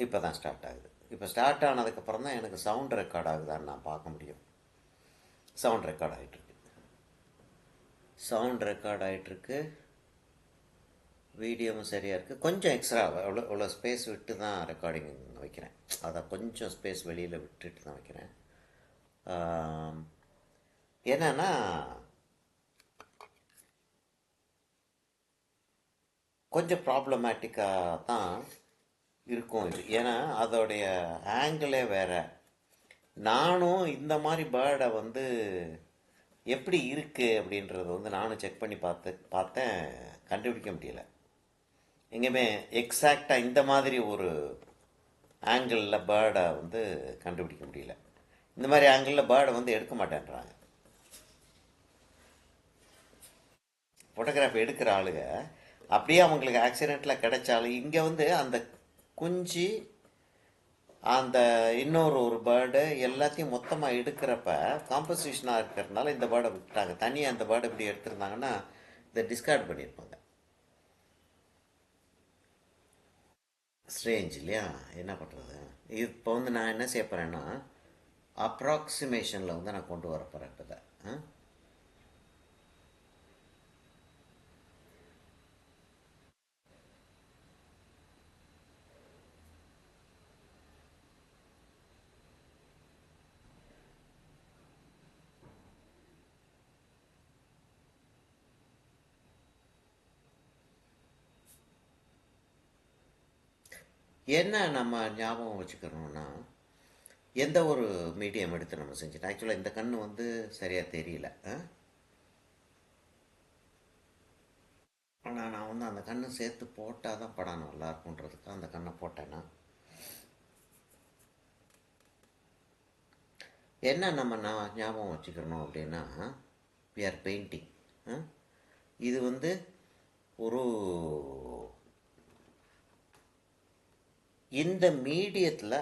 இப்போ தான் ஸ்டார்ட் ஆகுது. இப்போ ஸ்டார்ட் ஆனதுக்கப்புறம் தான் எனக்கு சவுண்ட் ரெக்கார்ட் ஆகுதான்னு நான் பார்க்க முடியும். சவுண்ட் ரெக்கார்ட் ஆகிட்டுருக்கு. சவுண்ட் ரெக்கார்ட் ஆகிட்டுருக்கு. வீடியோவும் சரியாக இருக்குது. கொஞ்சம் எக்ஸ்ட்ரா இவ்வளோ ஸ்பேஸ் விட்டு தான் ரெக்கார்டிங் வைக்கிறேன். அதை கொஞ்சம் ஸ்பேஸ் வெளியில் விட்டுட்டு தான் வைக்கிறேன். என்னன்னா கொஞ்சம் ப்ராப்ளமேட்டிக்காக தான் இருக்கும் இது. ஏன்னா அதோடைய ஆங்கிளே வேறு. நானும் இந்த மாதிரி பேர்டை வந்து எப்படி இருக்குது அப்படின்றத வந்து நானும் செக் பண்ணி பார்த்தேன். கண்டுபிடிக்க முடியல. எங்கேயுமே எக்ஸாக்டாக இந்த மாதிரி ஒரு ஆங்கிளில் பேர்டை வந்து கண்டுபிடிக்க முடியல. இந்த மாதிரி ஆங்கிளில் பேர்டை வந்து எடுக்க மாட்டேன்றாங்க. ஃபோட்டோகிராஃபி எடுக்கிற ஆளுங்க அப்படியே அவங்களுக்கு ஆக்சிடெண்ட்டில் கிடைச்சாலும் இங்கே வந்து அந்த குஞ்சு அந்த இன்னொரு ஒரு பேர்டு எல்லாத்தையும் மொத்தமாக எடுக்கிறப்ப காம்போசிஷனாக இருக்கிறதுனால இந்த பேர்டை விட்டுட்டாங்க. தனியாக அந்த பேர்டை இப்படி எடுத்திருந்தாங்கன்னா இதை டிஸ்கார்ட் பண்ணியிருப்பாங்க. ஸ்ட்ரேஞ்ச் இல்லையா? என்ன பண்ணுறது? இப்போ வந்து நான் என்ன செய்ய போகிறேன்னா அப்ராக்சிமேஷனில் வந்து நான் கொண்டு வர போகிறேன். இப்போ தான் என்ன நம்ம ஞாபகம் வச்சுக்கிறோம்னா எந்த ஒரு மீடியம் எடுத்து நம்ம செஞ்சுட்டோம். ஆக்சுவலாக இந்த கண் வந்து சரியாக தெரியல. ஆனால் நான் வந்து அந்த கண்ணை சேர்த்து போட்டால் தான் படம் நல்லா இருக்குன்றதுக்கு அந்த கண்ணை போட்டேன்னா என்ன நம்ம நான் ஞாபகம் வச்சுக்கிறணும் அப்படின்னா வி ஆர் பெயிண்டிங். இது வந்து ஒரு இந்த மீடியத்தில்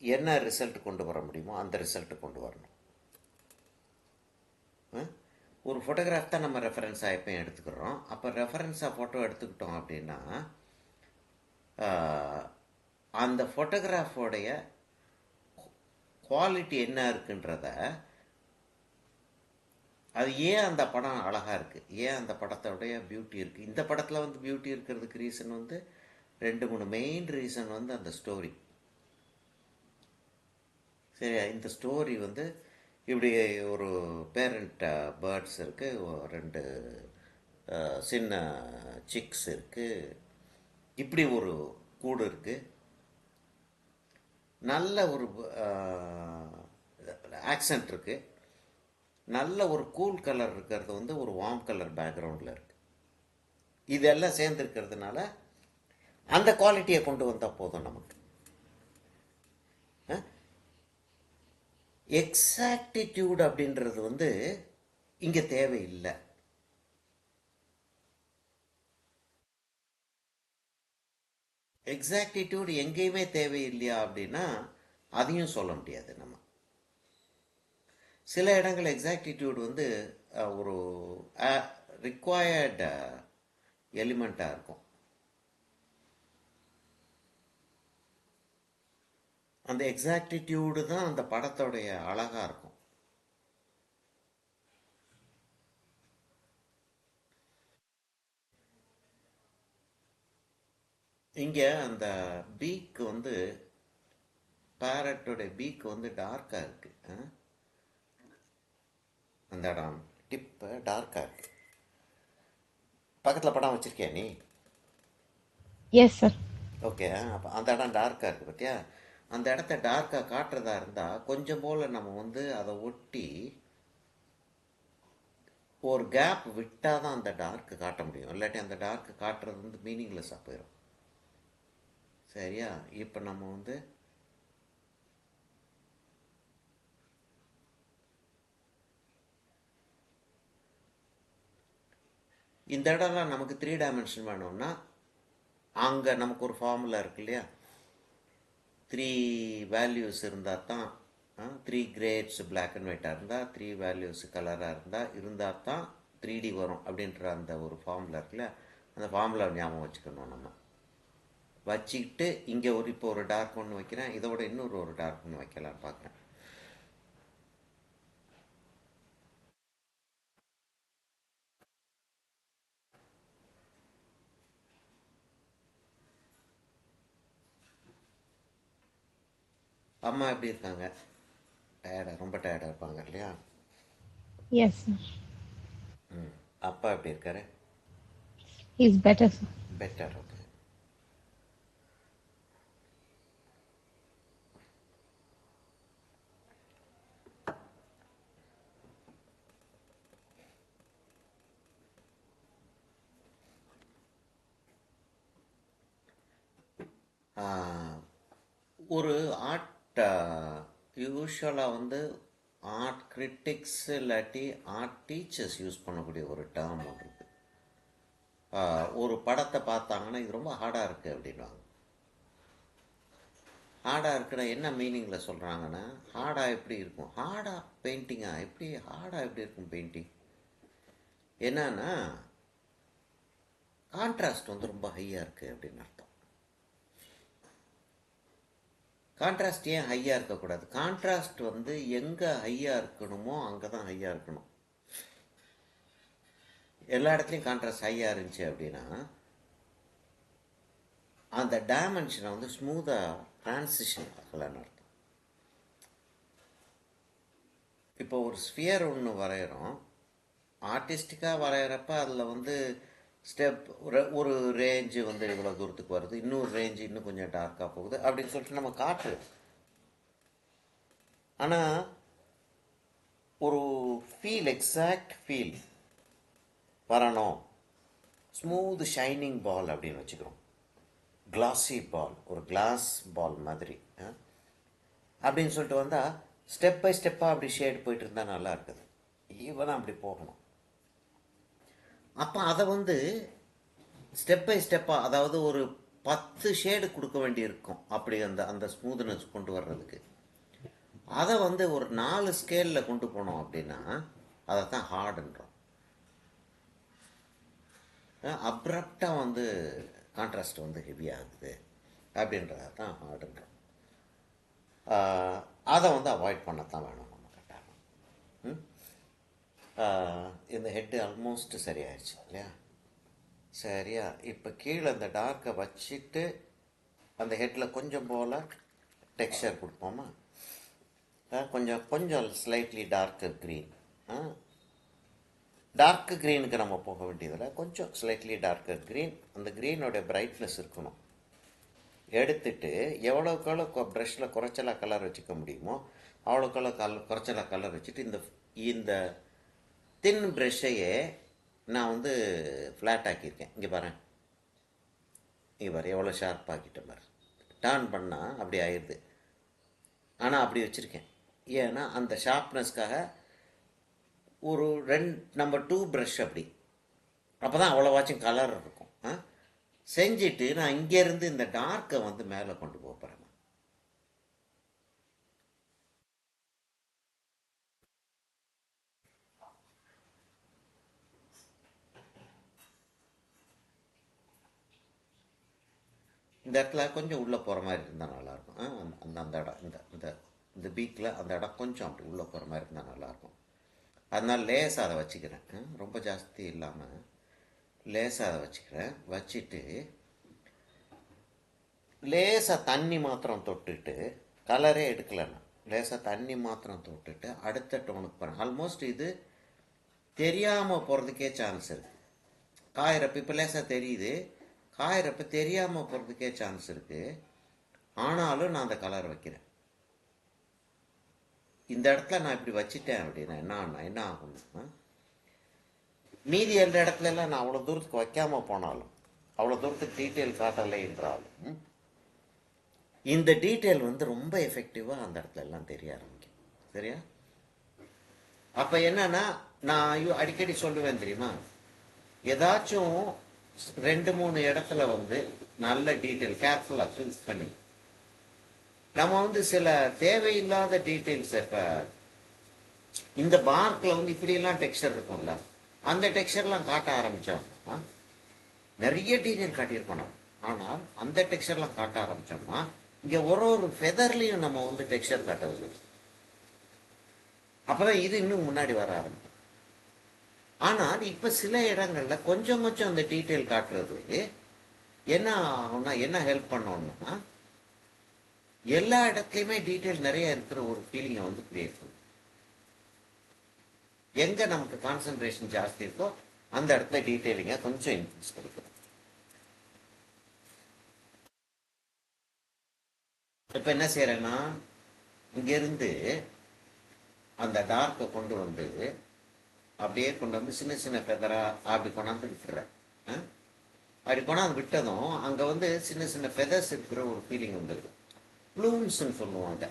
என்ன ரிசல்ட் கொண்டு வர முடியுமோ அந்த ரிசல்ட்டு கொண்டு வரணும். ஒரு ஃபோட்டோகிராஃப் தான் நம்ம ரெஃபரன்ஸாக எப்பயும் எடுத்துக்கிறோம். அப்போ ரெஃபரன்ஸாக ஃபோட்டோ எடுத்துக்கிட்டோம் அப்படின்னா அந்த ஃபோட்டோகிராஃபோடைய குவாலிட்டி என்ன இருக்குன்றத, அது ஏன் அந்த படம் அழகாக இருக்குது, ஏன் அந்த படத்தோடைய பியூட்டி இருக்குது. இந்த படத்தில் வந்து பியூட்டி இருக்கிறதுக்கு ரீசன் வந்து 2-3 மெயின் ரீசன் வந்து அந்த ஸ்டோரி. சரி, இந்த ஸ்டோரி வந்து இப்படி ஒரு பேரண்ட் பேர்ட்ஸ் இருக்குது, 2 சின்ன சிக்ஸ் இருக்குது, இப்படி ஒரு கூடு இருக்குது, நல்ல ஒரு ஆக்சன்ட் இருக்குது, நல்ல ஒரு கூல் கலர் இருக்கிறது வந்து ஒரு வார்ம் கலர் பேக்ரவுண்டில் இருக்குது. இதெல்லாம் சேர்ந்துருக்கிறதுனால அந்த குவாலிட்டியை கொண்டு வந்தால் போதும் நமக்கு. எக்ஸாக்டிடியூட் அப்படின்றது வந்து இங்கே தேவையில்லை. எக்ஸாக்டிடியூட் எங்கேயுமே தேவையில்லையா அப்படின்னா அதையும் சொல்ல முடியாது. நம்ம சில இடங்கள் எக்ஸாக்டிடியூட் வந்து ஒரு ரிக்வயர்டு எலிமெண்ட்டாக இருக்கும். அந்த எக்ஸாக்டிடியூடு தான் அந்த படத்தோடைய அழகாக இருக்கும். இங்கே அந்த பீக் வந்து பேரட்டோடைய பீக் வந்து டார்க்காக இருக்குது. அந்த இடம் டிப்பு டார்க்காக இருக்கு. பக்கத்தில் படம் வச்சிருக்கியா நீ? Yes sir. ஓகே. அப்போ அந்த இடம் டார்க்காக இருக்குது பார்த்தியா? அந்த இடத்த டார்க்காக காட்டுறதா இருந்தால் கொஞ்சம் போல் நம்ம வந்து அதை ஒட்டி ஒரு கேப் விட்டால் தான் அந்த டார்க்கு காட்ட முடியும். இல்லாட்டி அந்த டார்க்கு காட்டுறது வந்து மீனிங்லெஸ்ஸாக போயிடும். சரியா? இப்போ நம்ம வந்து இந்த இடம்லாம் நமக்கு 3 டைமென்ஷன் வேணும்னா அங்கே நமக்கு ஒரு ஃபார்முலா இருக்கு இல்லையா? 3 வேல்யூஸ் இருந்தால் தான் 3 கிரேட்ஸ் பிளாக் அண்ட் ஒயிட்டாக இருந்தால் 3 வேல்யூஸ் கலராக இருந்தால் தான் 3D வரும் அப்படின்ற அந்த ஒரு ஃபார்முலா இருக்குல்ல, அந்த ஃபார்முலா ஞாபகம் வச்சுக்கணும் நம்ம. வச்சுக்கிட்டு இங்கே இப்போ ஒரு டார்க் ஒன்று வைக்கிறேன், இதோட இன்னொரு ஒரு டார்க் ஒன்று வைக்கலான்னு பார்க்குறேன். அம்மா எப்படி இருக்காங்க? ரொம்ப டயர்டாக இருப்பாங்க இல்லையா? Yes, sir. அப்பா எப்படி இருக்காரு? He's better, sir. Better. Okay. ஒரு ஆர்ட் யூஸ்வலாக வந்து ஆர்ட் கிரிட்டிக்ஸ் இல்லாட்டி ஆர்ட் டீச்சர்ஸ் யூஸ் பண்ணக்கூடிய ஒரு டேர்ம் ஒன்று இருக்குது. ஒரு படத்தை பார்த்தாங்கன்னா இது ரொம்ப ஹார்டாக இருக்குது அப்படின்வாங்க. ஹார்டாக இருக்கிற என்ன மீனிங்கில் சொல்கிறாங்கன்னா, ஹார்டாக எப்படி இருக்கும், ஹார்டாக பெயிண்டிங்காக எப்படி, ஹார்டாக எப்படி இருக்கும் பெயிண்டிங் என்னன்னா கான்ட்ராஸ்ட் வந்து ரொம்ப ஹையாக இருக்குது அப்படின்னு அர்த்தம். கான்ட்ராஸ்ட் ஏன் ஹையாக இருக்கக்கூடாது? கான்ட்ராஸ்ட் வந்து எங்கே ஹையாக இருக்கணுமோ அங்கே தான் ஹையாக இருக்கணும். எல்லா இடத்துலையும் கான்ட்ராஸ்ட் ஹையாக இருந்துச்சு அப்படின்னா அந்த டைமென்ஷனை வந்து ஸ்மூத்தாக டிரான்சிஷன் ஆகலான்னு அர்த்தம். இப்போ ஒரு ஸ்பியர் ஒன்று வரைகிறோம், ஆர்டிஸ்டிக்காக வரைகிறப்ப அதில் வந்து ஸ்டெப் ஒரு ரேஞ்சு வந்து இவ்வளோ தூரத்துக்கு வருது, இன்னொரு ரேஞ்சு இன்னும் கொஞ்சம் டார்க்காக போகுது அப்படின்னு சொல்லிட்டு நம்ம காட்டுறோம். ஆனால் ஒரு ஃபீல், எக்ஸாக்ட் ஃபீல் வரணும், ஸ்மூத் ஷைனிங் பால் அப்படின்னு வச்சுக்கிறோம், கிளாஸி பால், ஒரு கிளாஸ் பால் மாதிரி அப்படின்னு சொல்லிட்டு வந்தால் ஸ்டெப் பை ஸ்டெப்பாக அப்படி ஷேட் போயிட்டு இருந்தால் நல்லா இருக்குது. ஈவனாக அப்படி போகணும். அப்போ அதை வந்து ஸ்டெப் பை ஸ்டெப்பாக, அதாவது ஒரு 10 ஷேடு கொடுக்க வேண்டியிருக்கும் அப்படி அந்த ஸ்மூத்னஸ் கொண்டு வர்றதுக்கு. அதை வந்து ஒரு 4 ஸ்கேலில் கொண்டு போனோம் அப்படின்னா அதை தான் ஹார்டுன்றோம். அப்ரப்டாக வந்து கான்ட்ராஸ்ட் வந்து ஹெவி ஆகுது அப்படின்றத தான் ஹார்டுன்றோம். அதை வந்து அவாய்ட் பண்ணத்தான் வேணும் நம்ம கட்டாயம். இந்த ஹெட்டு ஆல்மோஸ்ட் சரியாயிடுச்சு இல்லையா? சரியா? இப்போ கீழே அந்த டார்க்கை வச்சுட்டு அந்த ஹெட்டில் கொஞ்சம் போல் டெக்ஸ்சர் கொடுப்போமா? கொஞ்சம் கொஞ்சம் ஸ்லைட்லி டார்க்கர் க்ரீன். டார்க் க்ரீனுக்கு நம்ம போக வேண்டியதில்லை, கொஞ்சம் ஸ்லைட்லி டார்க்கர் க்ரீன். அந்த க்ரீனோட பிரைட்னஸ் இருக்கணும். எடுத்துட்டு எவ்வளோக்கெவ்வளோ ப்ரஷில் குறைச்சலாக கலர் வச்சுக்க முடியுமோ அவ்வளோக்கெவ்வளோ குறைச்சலாக கலர் வச்சுட்டு இந்த தின் ப்ரெஷ்ஷையே நான் வந்து ஃப்ளாட் ஆக்கியிருக்கேன். இங்கே பாருங்க, இங்கே பாரு எவ்வளோ ஷார்ப்பாக்கிட்டேன் பாரு. டர்ன் பண்ணால் அப்படி ஆயிடுது. ஆனால் அப்படி வச்சுருக்கேன் ஏன்னா அந்த ஷார்ப்னஸ்க்காக ஒரு நம்பர் 2 ப்ரஷ் அப்படி. அப்போ தான் அவ்வளோவாச்சும் கலர் இருக்கும். செஞ்சுட்டு நான் இங்கேருந்து இந்த டார்க்கை வந்து மேலே கொண்டு போகிறேன். இந்த இடத்துல கொஞ்சம் உள்ளே போகிற மாதிரி இருந்தால் நல்லாயிருக்கும். அந்த இடம் இந்த பீக்கில் அந்த இடம் கொஞ்சம் அப்படி உள்ளே போகிற மாதிரி இருந்தால் நல்லாயிருக்கும். அதனால் லேசாக அதை வச்சுக்கிறேன், ரொம்ப ஜாஸ்தி இல்லாமல் லேசாக அதை வச்சுக்கிறேன். வச்சுட்டு லேசாக தண்ணி மாத்திரம் தொட்டுட்டு, கலரே எடுக்கலைன்னா லேசாக தண்ணி மாத்திரம் தொட்டுட்டு அடுத்த டோனுக்கு போகிறேன். ஆல்மோஸ்ட் இது தெரியாமல் போகிறதுக்கே சான்ஸ் இருக்குது. காயிறப்ப இப்போ லேசாக தெரியுது, காயிறப்ப தெரியாமல் போகிறதுக்கே சான்ஸ் இருக்குது. ஆனாலும் நான் அந்த கலர் வைக்கிறேன். இந்த இடத்துல நான் இப்படி வச்சுட்டேன் அப்படின்னா என்ன ஆகும்னா, மீதி எல்லா இடத்துல எல்லாம் நான் அவ்வளோ தூரத்துக்கு வைக்காமல் போனாலும், அவ்வளோ தூரத்துக்கு டீட்டெயில் காட்டலை என்றாலும், இந்த டீட்டெயில் வந்து ரொம்ப எஃபெக்டிவாக அந்த இடத்துல எல்லாம் தெரிய ஆரம்பிக்கும். சரியா? அப்போ என்னன்னா, நான் அடிக்கடி சொல்லுவேன் தெரியுமா, ஏதாச்சும் 2-3 இடத்துல வந்து நல்ல டீட்டெயில் கேர்ஃபுல்லாக ஃபில் பண்ணி, நம்ம வந்து சில தேவையில்லாத டீட்டெயில்ஸ், இப்போ இந்த பார்க்கில் வந்து இப்படியெல்லாம் டெக்ஸ்சர் இருக்கும்ல, அந்த டெக்ஸ்சர்லாம் காட்ட ஆரம்பித்தோம், நிறைய டீட்டெயில் காட்டியிருக்கோம் நம்ம. ஆனால் அந்த டெக்ஸ்சர்லாம் காட்ட ஆரம்பிச்சோம்னா இங்கே ஒரு ஒரு ஃபெதர்லையும் நம்ம வந்து டெக்ஸ்சர் காட்டுறது. அப்போதான் இது இன்னும் முன்னாடி வர ஆரம்பிக்கும். ஆனால் இப்போ சில இடங்கள்ல கொஞ்சம் கொஞ்சம் அந்த டீட்டெயில் காட்டுறது என்ன ஆகும்னா, என்ன ஹெல்ப் பண்ணோம்னா, எல்லா இடத்துலையுமே டீட்டெயில் நிறைய இருக்கிற ஒரு ஃபீலிங்கை வந்து கிரியேட் பண்ணும். எங்க நமக்கு கான்சென்ட்ரேஷன் ஜாஸ்தி இருக்கோ அந்த இடத்துல டீட்டெயிலிங்க கொஞ்சம் இன்க்ரீஸ் கிடைக்கும். இப்போ என்ன செய்யறேன்னா, இங்கிருந்து அந்த டார்க்கை கொண்டு வந்து அப்படியே கொண்டு வந்து சின்ன சின்ன ஃபெதரா அப்படி கொண்டாந்து விட்டுறேன். அப்படி கொண்டாந்து விட்டதும் அங்கே வந்து சின்ன சின்ன ஃபெதர்ஸ் இருக்கிற ஒரு ஃபீலிங் வந்துருக்கு. ப்ளூம்ஸ்ன்னு சொல்லுவாங்க.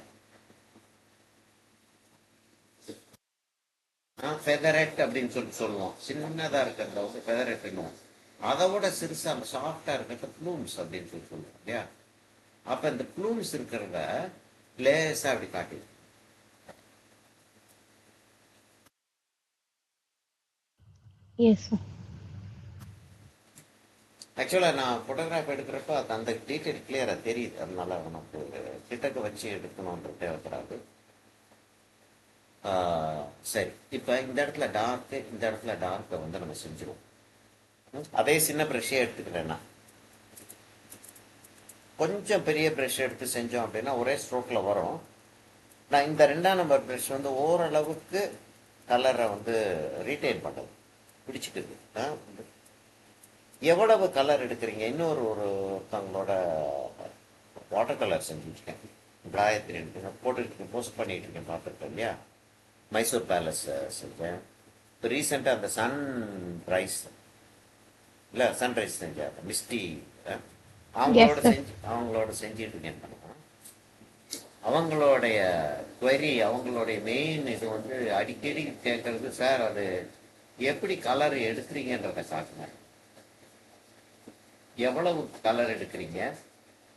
ஃபெதரெட் அப்படின்னு சொல்லுவோம். சின்னதாக இருக்கிறத வந்து ஃபெதரெட்டுன்னுவோம். அதை விட சிறுசாக சாஃப்டாக இருக்கிறத ப்ளூம்ஸ் அப்படின்னு சொல்லுவோம் இல்லையா? அப்போ இந்த ப்ளூம்ஸ் இருக்கிறத லேசாக அப்படி காட்டி. Yes, sir. ஆக்சுவலாக நான் ஃபோட்டோகிராஃப் எடுக்கிறப்ப அது அந்த டீட்டெயில் கிளியராக தெரியுது. அதனால நமக்கு கிட்டக்க வச்சு எடுக்கணுன்ற தேவைப்படாது. சரி, இப்போ இந்த இடத்துல டார்க்கு, இந்த இடத்துல டார்க்கை வந்து நம்ம செஞ்சுருவோம். அதே சின்ன ப்ரெஷ்ஷே எடுத்துக்கிறேன்னா, கொஞ்சம் பெரிய ப்ரெஷ் எடுத்து செஞ்சோம் அப்படின்னா ஒரே ஸ்ட்ரோக்கில் வரும். நான் இந்த 2ஆம் நம்பர் ப்ரெஷ் வந்து ஓரளவுக்கு கலரை வந்து ரீட்டைன் பண்ணுது, பிடிச்சிக்குது. எவ்வளவு கலர் எடுக்கிறீங்க? இன்னொரு ஒருத்தவங்களோட வாட்டர் கலர் செஞ்சுருக்கேன், காயத்ரி போட்டுட்டு போஸ்ட் பண்ணிட்டு இருக்கேன், பார்த்துருக்கேன் இல்லையா? மைசூர் பேலஸ் செஞ்சேன். இப்போ ரீசெண்டாக அந்த சன்ரைஸ் இல்லை, சன்ரைஸ் செஞ்சேன், மிஸ்டி, அவங்களோட செஞ்சுட்டு இருக்கேன். அவங்களுடைய query, அவங்களுடைய மெயின் இது வந்து அடிக்கடி கேட்கறது, சார் அது எப்படி கலர் எடுக்கிறீங்கன்றதை காட்டுங்க, எவ்வளவு கலர் எடுக்கிறீங்க,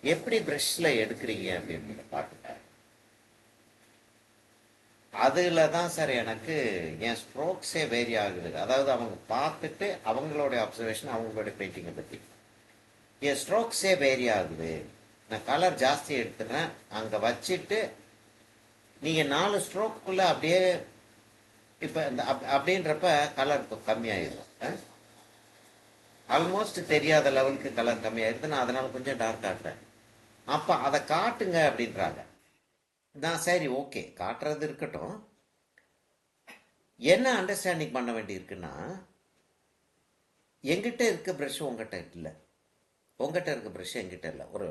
எப்படி ப்ரஷ்ல எடுக்கிறீங்க அப்படின்னு காட்டுங்க. அதில் தான் சார் எனக்கு என் ஸ்ட்ரோக்ஸே வேரி ஆகுது. அதாவது அவங்க பார்த்துட்டு அவங்களுடைய அப்சர்வேஷன், அவங்களுடைய பெயிண்டிங்கை பற்றி என் ஸ்ட்ரோக்ஸே வேரி ஆகுது. நான் கலர் ஜாஸ்தி எடுத்துறேன், அங்கே வச்சுட்டு நீங்கள் 4 ஸ்ட்ரோக்குள்ளே அப்படியே இப்போ இந்த அப்படின்றப்ப கலர் கம்மியாயிடும். ஆல்மோஸ்ட் தெரியாத லெவலுக்கு கலர் கம்மியாயிருது. நான் அதனால் கொஞ்சம் டார்க் காட்டுறேன். அப்போ அதை காட்டுங்க அப்படின்றாங்க. நான் சரி ஓகே காட்டுறது இருக்கட்டும். என்ன அண்டர்ஸ்டாண்டிங் பண்ண வேண்டி இருக்குன்னா, எங்கிட்ட இருக்க ப்ரஷ் உங்ககிட்ட இல்லை, உங்ககிட்ட இருக்க ப்ரஷ் எங்கிட்ட இல்லை. ஒரு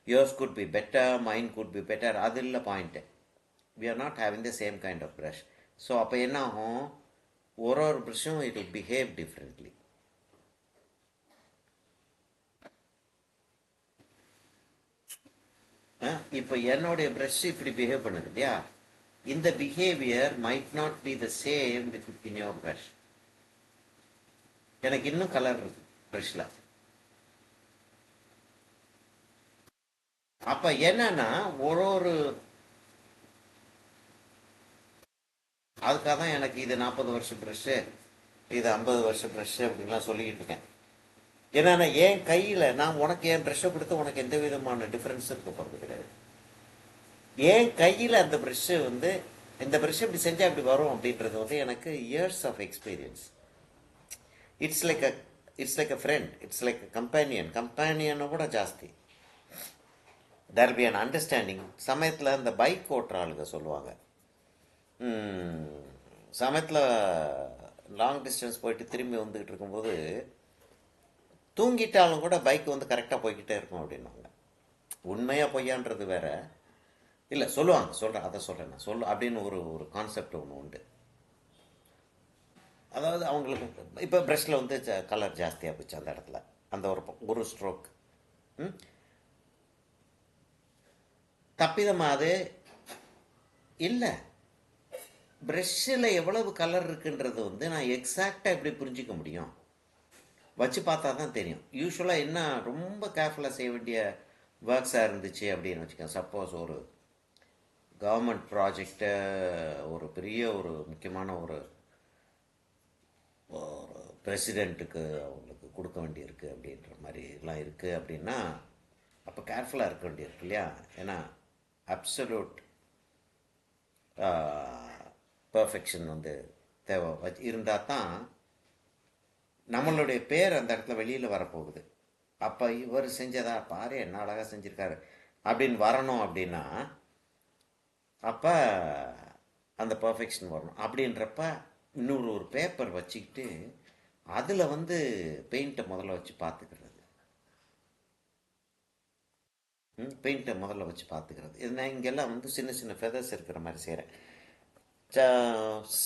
yours could be better, mine could be better, அது இல்லை point. We are not having the same kind of brush. So அப்போ என்ன ஆகும், ஒரு ப்ரஷ்ஷும் இட் வில் பிஹேவ் டிஃப்ரெண்ட்லி. இப்போ என்னுடைய ப்ரஷ் இப்படி பிஹேவ் பண்ணுது இல்லையா? இந்த behaviour might not be the same with in your brush. எனக்கு இன்னும் கலர் இருக்கு ப்ரஷ்ல. அப்ப என்னன்னா ஒரு அதுக்காக தான் எனக்கு இது 40 வருஷம் ப்ரஷ்ஷு, இது 50 வருஷம் ப்ரஷ்ஷு அப்படின்லாம் சொல்லிக்கிட்டு இருக்கேன். என்னன்னா என் கையில் நான் உனக்கு என் ப்ரஷ்ஷை கொடுத்து உனக்கு எந்த விதமான டிஃப்ரென்ஸும் இருக்க போகிறது கிடையாது. என் கையில் அந்த ப்ரஷ்ஷு வந்து இந்த ப்ரஷ் இப்படி செஞ்சால் இப்படி வரும் அப்படின்றது வந்து எனக்கு years of experience. It's like a friend, it's like a கம்பேனியனை கூட ஜாஸ்தி. There be an understanding. சமயத்தில் இந்த பைக் ஓட்டுற ஆளுங்க சொல்லுவாங்க, சமயத்தில் லாங் டிஸ்டன்ஸ் போயிட்டு திரும்பி வந்துக்கிட்டு இருக்கும்போது தூங்கிட்டாலும் கூட பைக் வந்து கரெக்டாக போய்கிட்டே இருக்கும் அப்படின்னாங்க. உண்மையாக பொய்யான்றது வேற இல்லை, சொல்கிறேன் அதை சொல்கிறேன் நான் அப்படின்னு ஒரு கான்செப்ட் ஒன்று உண்டு. அதாவது அவங்களுக்கு இப்போ ப்ரஷ்ல வந்து கலர் ஜாஸ்தியாக போச்சு அந்த இடத்துல, அந்த ஒரு ஸ்ட்ரோக் தப்பிதமாக அது இல்லை. ப்ரஷ்ஷில் எவ்வளவு கலர் இருக்குன்றது வந்து நான் எக்ஸாக்டாக எப்படி புரிஞ்சிக்க முடியும்? வச்சு பார்த்தா தான் தெரியும். யூஸ்வலாக என்ன ரொம்ப கேர்ஃபுல்லாக செய்ய வேண்டிய ஒர்க்ஸாக இருந்துச்சு அப்படின்னு வச்சுக்கோங்க. சப்போஸ் ஒரு கவர்மெண்ட் ப்ராஜெக்டை ஒரு பெரிய ஒரு முக்கியமான ஒரு பிரசிடெண்ட்டுக்கு அவங்களுக்கு கொடுக்க வேண்டியிருக்கு அப்படின்ற மாதிரிலாம் இருக்குது அப்படின்னா அப்போ கேர்ஃபுல்லாக இருக்க வேண்டியிருக்கு இல்லையா? ஏன்னா அப்சல்யூட் பர்ஃபெக்ஷன் வந்து தேவை இருந்தால் தான் நம்மளுடைய பேர் அந்த இடத்துல வெளியில் வரப்போகுது. அப்போ இவர் செஞ்சதா பாரு என்ன அழகாக செஞ்சுருக்காரு அப்படின்னு வரணும் அப்படின்னா அப்போ அந்த பர்ஃபெக்ஷன் வரணும். அப்படின்றப்ப ஒரு பேப்பர் வச்சுக்கிட்டு அதில் வந்து பெயிண்ட்டை முதல்ல வச்சு பார்த்துக்கிறது. பெயிண்ட்டை முதல்ல வச்சு பார்த்துக்கிறது. இது நான் இங்கெல்லாம் வந்து சின்ன சின்ன ஃபெதர்ஸ் இருக்கிற மாதிரி செய்கிறேன்.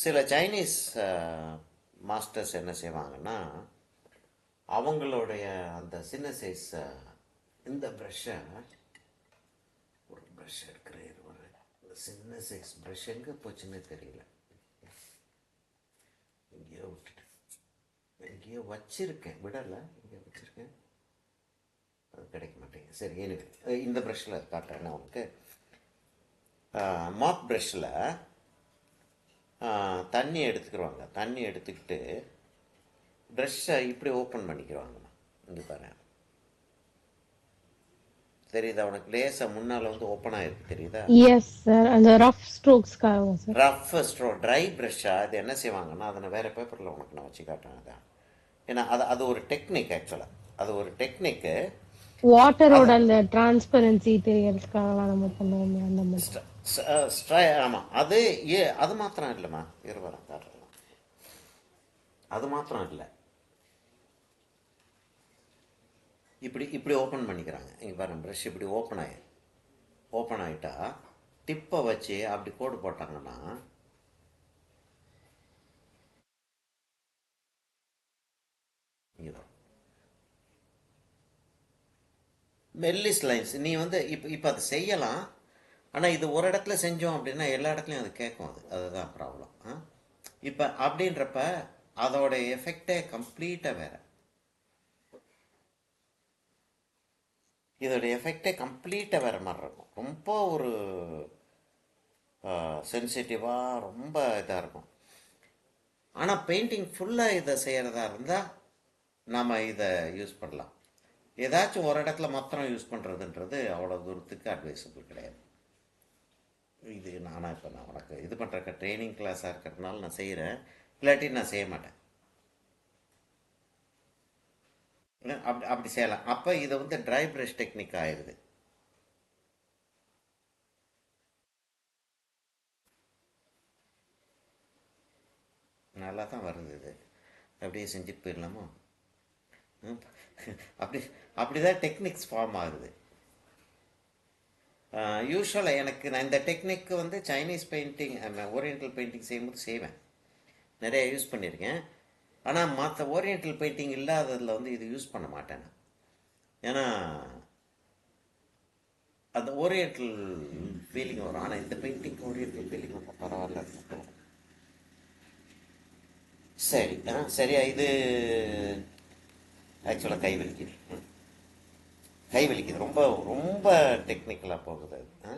சில சைனீஸ் மாஸ்டர்ஸ் என்ன செய்வாங்கன்னா அவங்களுடைய அந்த சின்ன சைஸ் இந்த ப்ரஷ்ஷை ஒரு ப்ரஷ் எடுக்கிற இந்த சின்ன சைஸ் ப்ரஷ் எங்கே போச்சுன்னு தெரியல, எங்கேயோ விட்டுட்டு எங்கேயோ வச்சிருக்கேன், விடலை, எங்கேயோ வச்சுருக்கேன், அது கிடைக்க மாட்டேங்குது. சரி எனக்கு இந்த ப்ரஷ்ஷில் காட்டுறேன் நான் உனக்கு. மாப் ப்ரஷ்ஷில் தண்ணி எடுத்துக்கிடுவாங்க. தண்ணி எடுத்துக்கிட்டு ப்ரஷ்ஷை இப்படி ஓப்பன் பண்ணிக்கிறாங்கம்மா. இங்கே பாரு, தெரியுதா உனக்கு? லேசாக முன்னால் வந்து ஓப்பன் ஆகிருக்கு, தெரியுதா? எஸ் சார், அந்த ரஃப் ஸ்ட்ரோக்ஸ்க்காக சார். ரஃப் ஸ்ட்ரோ ட்ரை ப்ரஷ்ஷாக அது என்ன செய்வாங்கன்னா அதை நான் வேறு பேப்பரில் உனக்கு நான் வச்சு காட்டுறேன். அதான் ஏன்னா அது ஒரு டெக்னிக். ஆக்சுவலாக அது ஒரு டெக்னிக்கு. வாட்டரோட அந்த டிரான்ஸ்பரன்சி தெரியறதுக்காக நம்ம பண்ணுவோமே அந்த மாதிரி. ஆமாம், அது அது மாத்திரம் இல்லைம்மா, இருவரம் காட்டுறேன். அது மாத்திரம் இல்லை, இப்படி இப்படி ஓப்பன் பண்ணிக்கிறாங்க. இங்கே பாருங்க, ப்ரஷ் இப்படி ஓப்பன் ஆகிட்டா டிப்பை வச்சு அப்படி கோடு போட்டாங்கன்னா இங்கே வரும் மெல்லிஸ் லைன்ஸ். நீ வந்து இப்போ அதை செய்யலாம், ஆனால் இது ஒரு இடத்துல செஞ்சோம் அப்படின்னா எல்லா இடத்துலையும் அது கேட்கும். அதுதான் ப்ராப்ளம். இப்போ அப்படின்றப்ப அதோட எஃபெக்டே கம்ப்ளீட்டாக வேறு. இதோட எஃபெக்டே கம்ப்ளீட்டாக வேறு மாதிரி இருக்கும். ரொம்ப ஒரு சென்சிட்டிவாக ரொம்ப இதாக இருக்கும். ஆனால் பெயிண்டிங் ஃபுல்லாக இதை செய்கிறதா இருந்தால் நாம் இதை யூஸ் பண்ணலாம். ஏதாச்சும் ஒரு இடத்துல மாத்திரம் யூஸ் பண்ணுறதுன்றது அவ்வளோ தூரத்துக்கு அட்வைசபிள் கிடையாது. இது நானாக இப்போ நான் உனக்கு இது பண்ணுறக்க ட்ரைனிங் கிளாஸாக இருக்கிறதுனால நான் செய்கிறேன், இல்லாட்டி நான் செய்ய மாட்டேன். அப்படி செய்யலாம். அப்போ இதை வந்து ட்ரை ப்ரஷ் டெக்னிக் ஆயிடுது. நல்லா தான் வருது. இது அப்படியே செஞ்சுட்டு போயிடலாமா? அப்படிதான் டெக்னிக்ஸ் ஃபார்ம் ஆகுது. யூஸ்வலாக எனக்கு நான் இந்த டெக்னிக்கு வந்து சைனீஸ் பெயிண்டிங், ஓரியன்டல் பெயிண்டிங் செய்யும்போது செய்வேன், நிறைய யூஸ் பண்ணியிருக்கேன். ஆனால் மற்ற ஓரியன்டல் பெயிண்டிங் இல்லாததில் வந்து இது யூஸ் பண்ண மாட்டேன். ஏன்னா அந்த ஓரியன்டல் ஃபீலிங் வரும். ஆனால் இந்த பெயிண்டிங் ஓரியன்டல் ஃபீலிங் வரும், பரவாயில்ல. சரி, சரியா? இது ஆக்சுவலாக கை வலிக்குது, ரொம்ப ரொம்ப டெக்னிக்கலாக போகுது அது.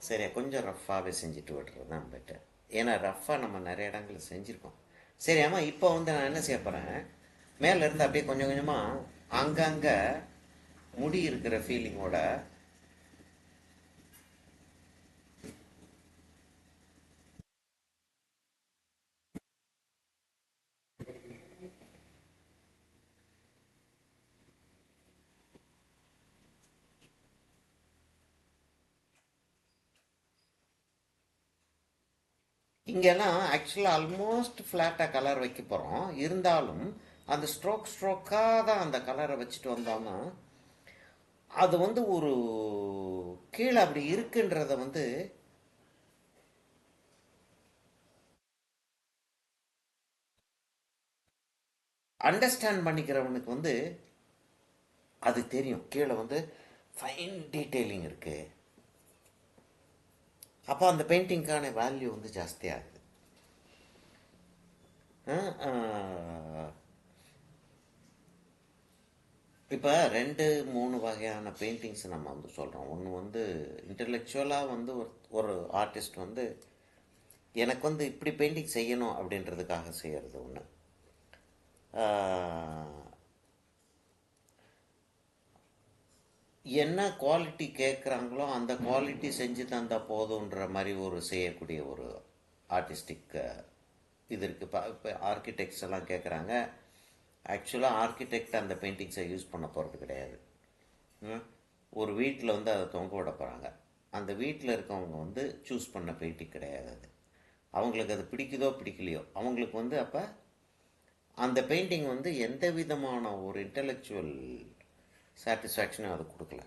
சரியா, கொஞ்சம் ரஃப்பாகவே செஞ்சுட்டு விடுறது தான் பெட்டர். ஏன்னா ரஃப்பாக நம்ம நிறைய இடங்களில் செஞ்சுருக்கோம். சரி, ஆமாம். இப்போ வந்து நான் என்ன செய்ய போகிறேன், மேலேருந்து அப்படியே கொஞ்சம் கொஞ்சமாக அங்கங்கே முடி இருக்கிற ஃபீலிங்கோட இங்கெல்லாம் ஆக்சுவலாக ஆல்மோஸ்ட் ஃப்ளாட்டாக கலர் வைக்க போகிறோம். இருந்தாலும் அந்த ஸ்ட்ரோக்காக தான் அந்த கலரை வச்சுட்டு வந்தோம்னா அது வந்து ஒரு கீழே அப்படி இருக்குன்றத வந்து அண்டர்ஸ்டாண்ட் பண்ணிக்கிறவனுக்கு வந்து அது தெரியும். கீழே வந்து ஃபைன் டீட்டெயிலிங் இருக்குது. அப்போ அந்த பெயிண்டிங்கான வேல்யூ வந்து ஜாஸ்தியாகுது. இப்போ 2-3 வகையான பெயிண்டிங்ஸ் நம்ம வந்து சொல்கிறோம். ஒன்று வந்து இன்டலெக்சுவலாக வந்து ஒரு ஆர்டிஸ்ட் வந்து எனக்கு வந்து இப்படி பெயிண்டிங் செய்யணும் அப்படின்றதுக்காக செய்கிறது ஒன்று. என்ன குவாலிட்டி கேட்குறாங்களோ அந்த குவாலிட்டி செஞ்சு தந்தா போதுன்ற மாதிரி ஒரு செய்யக்கூடிய ஒரு ஆர்டிஸ்டிக் இது இருக்குது. இப்போ ஆர்கிடெக்ட்ஸ் எல்லாம் கேட்குறாங்க. ஆக்சுவலாக ஆர்கிடெக்ட் அந்த பெயிண்டிங்ஸை யூஸ் பண்ண போகிறது கிடையாது. ம். ஒரு வீட்டில் வந்து அதை தொங்க விட போகிறாங்க. அந்த வீட்டில் இருக்கவங்க வந்து சூஸ் பண்ண பெயிண்டிங் கிடையாது அது. அவங்களுக்கு அது பிடிக்குதோ பிடிக்கலையோ அவங்களுக்கு வந்து அப்போ அந்த பெயிண்டிங் வந்து எந்த விதமான ஒரு இன்டலெக்சுவல் சாட்டிஸ்ஃபேக்ஷனும் அது கொடுக்கல,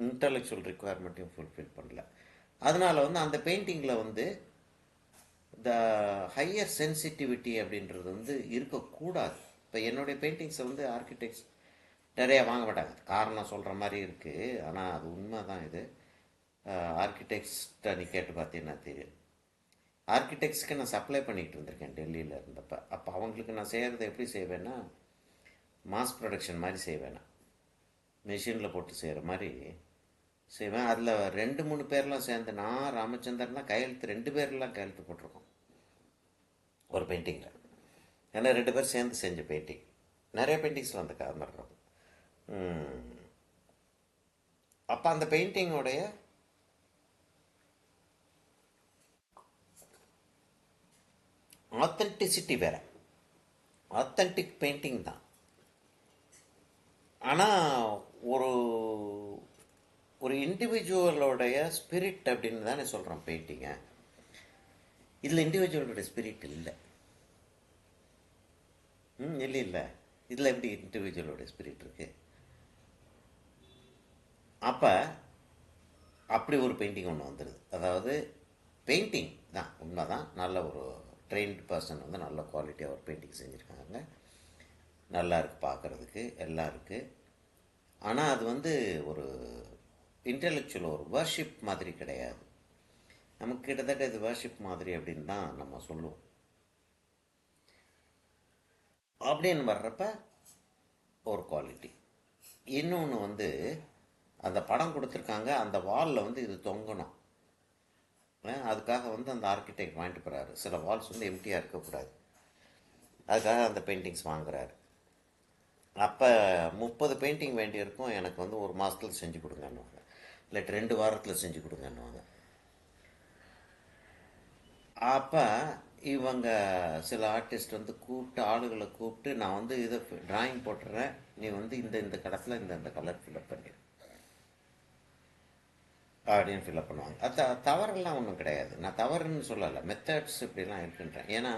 இன்டலெக்சுவல் ரிக்குவயர்மெண்ட்டையும் ஃபுல்ஃபில் பண்ணல. அதனால் வந்து அந்த பெயிண்டிங்கில் வந்து த ஹையர் சென்சிட்டிவிட்டி அப்படின்றது வந்து இருக்கக்கூடாது. இப்போ என்னுடைய பெயிண்டிங்ஸை வந்து ஆர்கிடெக்ட்ஸ் நிறையா வாங்க மாட்டாங்க. காரணம் சொல்கிற மாதிரி இருக்குது, ஆனால் அது உண்மை தான். இது ஆர்கிடெக்ட்ஸ்கிட்ட நீ கேட்டு பார்த்தீங்கன்னா தெரியும். ஆர்கிடெக்ட்ஸ்க்கு நான் சப்ளை பண்ணிகிட்டு இருந்திருக்கேன் டெல்லியில் இருந்தப்போ. அப்போ அவங்களுக்கு நான் செய்கிறத எப்படி செய்வேன்னா மாஸ் ப்ரொடக்ஷன் மாதிரி செய்வேன். மிஷினில் போட்டு செய்கிற மாதிரி செய்வேன். அதில் 2-3 பேர்லாம் சேர்ந்து, நான் ராமச்சந்திரன்லாம் கையெழுத்து 2 பேர்லாம் கையெழுத்து போட்டிருக்கோம் ஒரு பெயிண்டிங்கில். ஏன்னா 2 பேர் சேர்ந்து செஞ்ச பெயிண்டிங். நிறைய பெயிண்டிங்ஸில் அந்த அது மாதிரி இருக்கும். அப்போ அந்த பெயிண்டிங்கோடைய ஆத்தென்டிசிட்டி வேறு, ஆத்தென்டிக் பெயிண்டிங் தான். ஆனால் ஒரு ஒரு இண்டிவிஜுவலோடைய ஸ்பிரிட் அப்படின்னு தானே சொல்கிறோம் பெயிண்டிங்கை. இதில் இண்டிவிஜுவலோட ஸ்பிரிட் இல்லை. இல்லை இல்லை, இதில் எப்படி இண்டிவிஜுவலோட ஸ்பிரிட் இருக்குது? அப்போ அப்படி ஒரு பெயிண்டிங் ஒன்று வந்துடுது. அதாவது பெயிண்டிங் தான் உண்மை தான், நல்ல ஒரு ட்ரெயின்டு பர்சன் வந்து நல்ல குவாலிட்டியாக ஒரு பெயிண்டிங் செஞ்சுருக்காங்க, நல்லா இருக்குது பார்க்குறதுக்கு, எல்லாம் இருக்குது. ஆனால் அது வந்து ஒரு இன்டெலெக்சுவல் ஒரு வர்ஷிப் மாதிரி கிடையாது. நமக்கு கிட்டத்தட்ட இது வர்ஷிப் மாதிரி அப்படின்னு தான் நம்ம சொல்லுவோம். அப்படின்னு வர்றப்ப ஒரு குவாலிட்டி. இன்னொன்று வந்து அந்த படம் கொடுத்துருக்காங்க, அந்த வாலில் வந்து இது தொங்கணும். அதுக்காக வந்து அந்த ஆர்கிடெக்ட் வாங்கிட்டு போகிறாரு. சில வால்ஸ் வந்து எம்டியாக இருக்கக்கூடாது, அதுக்காக அந்த பெயிண்டிங்ஸ் வாங்குறாரு. அப்போ 30 பெயிண்டிங் வேண்டியிருக்கும். எனக்கு வந்து 1 மாதத்தில் செஞ்சு கொடுங்கன்னுவாங்க, இல்லாட்டி 2 வாரத்தில் செஞ்சு கொடுங்கன்னுவாங்க. அப்போ இவங்க சில ஆர்டிஸ்ட் வந்து கூப்பிட்டு, ஆளுகளை கூப்பிட்டு, நான் வந்து இதை ட்ராயிங் போட்டுறேன், நீ வந்து இந்த கடத்தில் இந்த கலர் ஃபில்அப் பண்ணிடு அப்படின்னு ஃபில்அப் பண்ணுவாங்க. அது தவறெல்லாம் ஒன்றும் கிடையாது, நான் தவறுன்னு சொல்லலை, மெத்தட்ஸ் இப்படிலாம் இருக்குன்றேன். ஏன்னா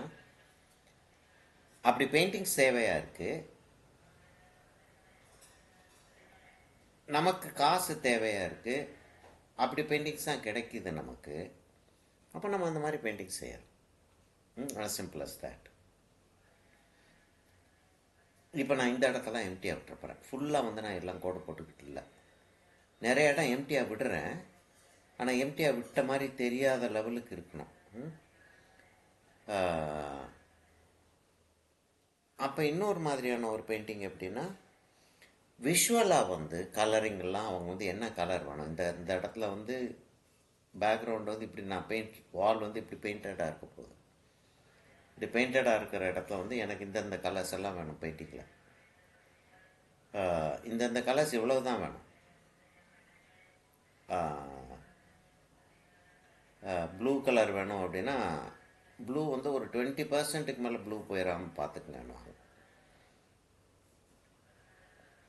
அப்படி பெயிண்டிங்ஸ் தேவையாக இருக்குது, நமக்கு காசு தேவையாக இருக்குது, அப்படி பெயிண்டிங்ஸ் தான் கிடைக்கிது நமக்கு. அப்போ நம்ம அந்த மாதிரி பெயிண்டிங்ஸ் செய்யலாம். as simple as that. இப்போ நான் இந்த இடத்தெல்லாம் எம்டியாக விட்டுறப்பறேன். ஃபுல்லாக வந்து நான் எல்லாம் கோடு போட்டுக்கிட்டு இல்லை, நிறைய இடம் எம்டியாக விடுறேன். ஆனால் எம்டியாக விட்ட மாதிரி தெரியாத லெவலுக்கு இருக்கணும். அப்போ இன்னொரு மாதிரியான ஒரு பெயிண்டிங் எப்படின்னா, விஷுவலாக வந்து கலரிங்கெல்லாம் அவங்க வந்து என்ன கலர் வேணும், இந்த இடத்துல வந்து பேக்ரவுண்ட் வந்து இப்படி நான் வால் வந்து இப்படி பெயிண்டடாக இருக்க போகுது, இப்படி பெயிண்டடாக இருக்கிற இடத்துல வந்து எனக்கு இந்தந்த கலர்ஸ் எல்லாம் வேணும் பெயிண்டிங்கில், இந்தந்த கலர்ஸ் இவ்வளவு தான் வேணும். ப்ளூ கலர் வேணும் அப்படின்னா ப்ளூ வந்து ஒரு 20%க்கு மேலே ப்ளூ போயிடாமல் பார்த்துக்கங்கன்னுவாங்க.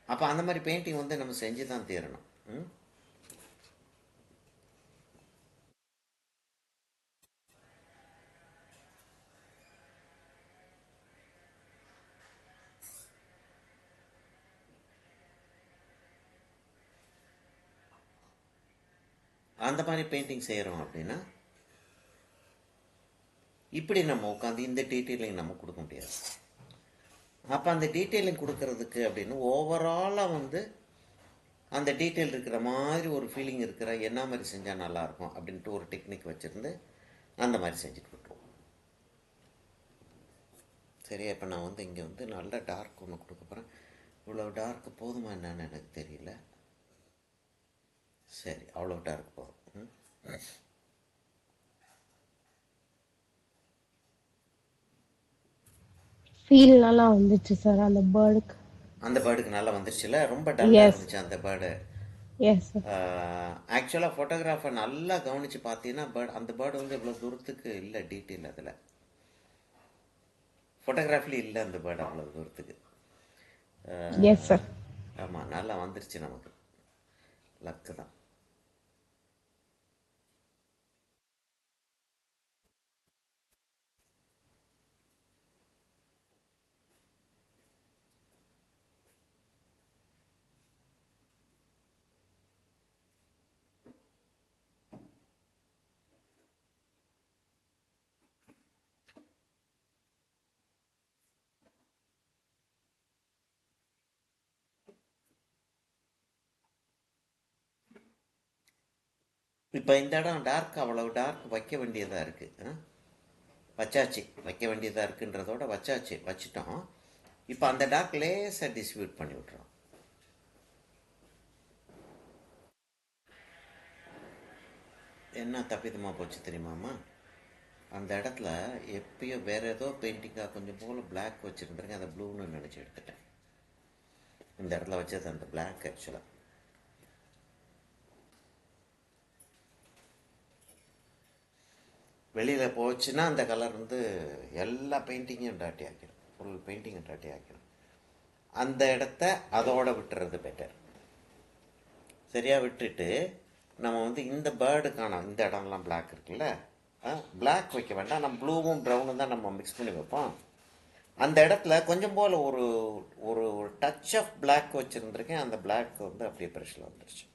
அப்போ அந்த மாதிரி பெயிண்டிங் வந்து நம்ம செஞ்சு தான் தீரணும். அந்த மாதிரி பெயிண்டிங் செய்கிறோம் அப்படின்னா இப்படி நம்ம உட்காந்து இந்த டீட்டெயிலிங் நம்ம கொடுக்க முடியாது. அப்போ அந்த டீட்டெயிலிங் கொடுக்கறதுக்கு அப்படின்னு ஓவராலாக வந்து அந்த டீட்டெயில் இருக்கிற மாதிரி ஒரு ஃபீலிங் இருக்கிற என்ன மாதிரி செஞ்சால் நல்லாயிருக்கும் அப்படின்ட்டு ஒரு டெக்னிக் வச்சுருந்து அந்த மாதிரி செஞ்சுட்டு விட்டுருவோம். சரியா? இப்போ நான் வந்து இங்கே வந்து நல்ல டார்க் ஒன்று கொடுக்க போகிறேன். இவ்வளோ டார்க் போதுமா என்னன்னு எனக்கு தெரியல. சரி, அவ்வளோ டார்க் போதும். ஃபீல் நல்லா வந்துச்சு சார் அந்த பேர்டுக்கு. அந்த பேர்டுக்கு நல்லா வந்துருச்சுல, ரொம்ப டல்லாக எஸ் இருந்துச்சு அந்த பேர்டு. Yes sir. ஆக்சுவலாக ஃபோட்டோகிராஃபர் நல்லா கவனித்து பார்த்தீங்கன்னா அந்த பேர்டு வந்து இவ்வளோ தூரத்துக்கு இல்லை டீட்டெயில் அதில். ஃபோட்டோகிராஃபில் இல்லை அந்த பேர்டு அவ்வளோ தூரத்துக்கு. Yes sir. ஆமாம், நல்லா வந்துருச்சு நமக்கு. லக்கு தான். இப்போ இந்த இடம் டார்க், அவ்வளவு டார்க் வைக்க வேண்டியதாக இருக்குது. வச்சாச்சு, வைக்க வேண்டியதாக இருக்குன்றதோட வச்சாச்சு, வச்சுட்டோம். இப்போ அந்த டார்க் லேசாக டிஸ்ட்ரிபியூட் பண்ணி விட்றோம். என்ன தப்பிதமாக போச்சு தெரியுமாம்மா? அந்த இடத்துல எப்பயோ வேற ஏதோ பெயிண்டிங்காக கொஞ்சம் போல் பிளாக் வச்சுருந்துருங்க, அதை ப்ளூன்னு நினச்சி எடுத்துட்டேன். இந்த இடத்துல வச்சது அந்த பிளாக் ஆக்சுவலாக. வெளியில் போச்சுன்னா அந்த கலர் வந்து எல்லா பெயிண்டிங்கையும் டாட்டி ஆக்கிடும், ஃபுல் பெயிண்டிங்கை டாட்டி ஆக்கிடும். அந்த இடத்த அதோட விட்டுறது பெட்டர். சரியாக விட்டுட்டு நம்ம வந்து இந்த பேர்டு காணோம், இந்த இடம்லாம் பிளாக் இருக்குல்ல, பிளாக் வைக்க வேண்டாம், நம்ம ப்ளூவும் ப்ரௌனும் தான் நம்ம மிக்ஸ் பண்ணி வைப்போம். அந்த இடத்துல கொஞ்சம் போல் ஒரு ஒரு டச் ஆஃப் பிளாக் வச்சுருந்துருக்கேன். அந்த பிளாக் வந்து அப்படியே ப்ரெஷ்ஷில் வந்துருச்சு.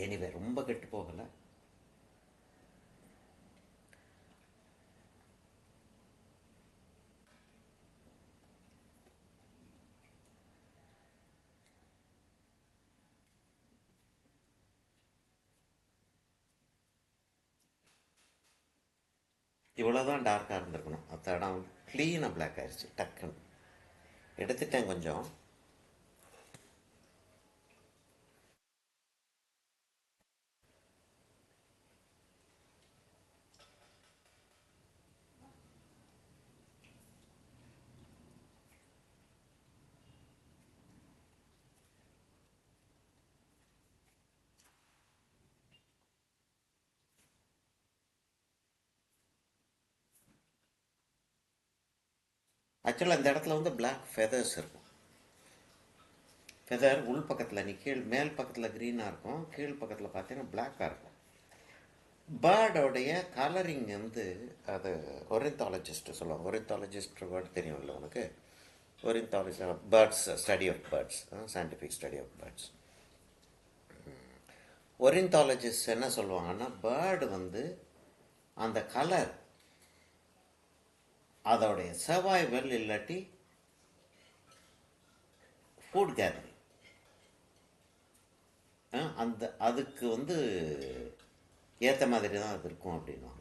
எனிவே ரொம்ப கெட்டு போகலை. இவ்வளோதான் டார்க்காக இருந்திருக்கணும். அந்த இடம் க்ளீனாக பிளாக் ஆயிடுச்சு டக்குன்னு. எடுத்துட்டேன் கொஞ்சம். ஆக்சுவலாக இந்த இடத்துல வந்து பிளாக் ஃபெதர்ஸ் இருக்கும். ஃபெதர் உள் பக்கத்தில், நீ கீழ் மேல் பக்கத்தில் க்ரீனாக இருக்கும், கீழ் பக்கத்தில் பார்த்தீங்கன்னா பிளாக்காக இருக்கும். பேர்டோடைய கலரிங் வந்து அது ஒரிந்தாலஜிஸ்ட் சொல்லுவாங்க. ஒரிந்தாலஜிஸ்ட் வேர்டு தெரியும்ல உனக்கு? Ornithology birds, study of birds, scientific study of birds. Ornithologist என்ன சொல்லுவாங்கன்னா, பேர்டு வந்து அந்த கலர் அதோடைய சர்வைவல் இல்லாட்டி ஃபுட் கேதரிங், அந்த அதுக்கு வந்து ஏற்ற மாதிரி தான் அது இருக்கும் அப்படின்வாங்க.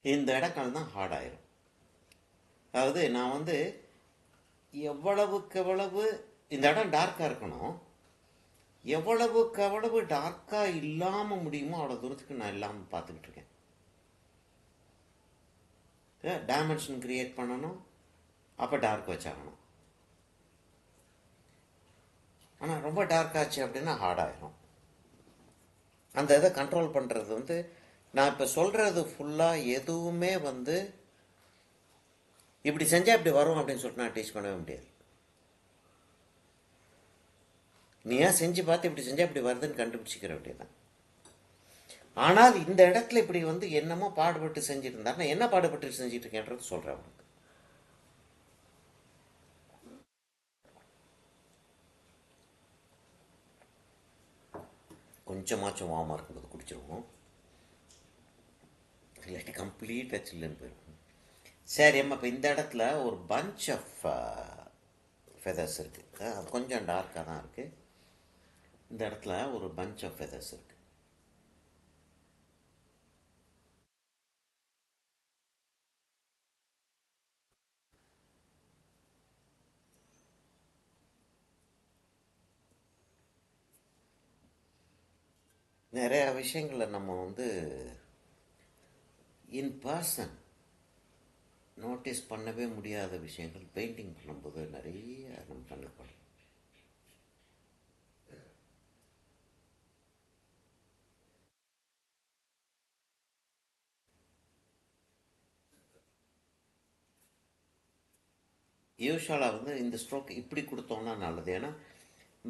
இந்த இடங்கள் தான் ஹார்ட் ஆயிரும். அதாவது நான் வந்து எவ்வளவுக்கு எவ்வளவு இந்த இடம் டார்க்காக இருக்கணும், எவ்வளவுக்கு எவ்வளவு டார்க்காக இல்லாமல் முடியுமோ அவ்வளோ தூரத்துக்கு நான் இல்லாமல் பார்த்துக்கிட்டு இருக்கேன். டைமென்ஷன் கிரியேட் பண்ணணும், அப்போ டார்க் வச்சாகணும். ஆனால் ரொம்ப டார்க் ஆச்சு அப்படின்னா ஹார்ட் ஆயிரும். அந்த இதை கண்ட்ரோல் பண்ணுறது வந்து நான் இப்போ சொல்கிறது ஃபுல்லாக எதுவுமே வந்து இப்படி செஞ்சால் இப்படி வரும் அப்படின்னு சொல்லிட்டு நான் டீச் பண்ணவே முடியாது. நீ ஏன் செஞ்சு பார்த்து இப்படி செஞ்சால் இப்படி வருதுன்னு கண்டுபிடிச்சிக்கிற வேண்டியதான். ஆனால் இந்த இடத்துல இப்படி வந்து என்னமோ பாடுபட்டு செஞ்சுட்டு இருந்தா, நான் என்ன பாடுபட்டு செஞ்சுட்டு இருக்கேன்றது சொல்கிறேன் அவனுக்கு. கொஞ்சமாச்சும் வார்மாக இருக்கும்போது குடிச்சிருவோம், இல்லாட்டி கம்ப்ளீட்டாக சில்லுன்னு போயிடும். சரி அம்மா, இப்போ இந்த இடத்துல ஒரு பஞ்ச் ஆஃப் ஃபெதர்ஸ் இருக்குது. அது கொஞ்சம் டார்க்காக தான் இருக்குது. இந்த இடத்துல ஒரு பஞ்ச் ஆஃப் ஃபெதர்ஸ் இருக்குது. நிறைய விஷயங்களை நம்ம வந்து இன் பர்சன் நோட்டீஸ் பண்ணவே முடியாத விஷயங்கள் பெயிண்டிங் பண்ணும்போது நிறைய நம்ம கண்டுபிடிப்போம். யூஸ்வலாக வந்து இந்த ஸ்ட்ரோக் இப்படி கொடுத்தோம்னா நல்லது. ஏன்னா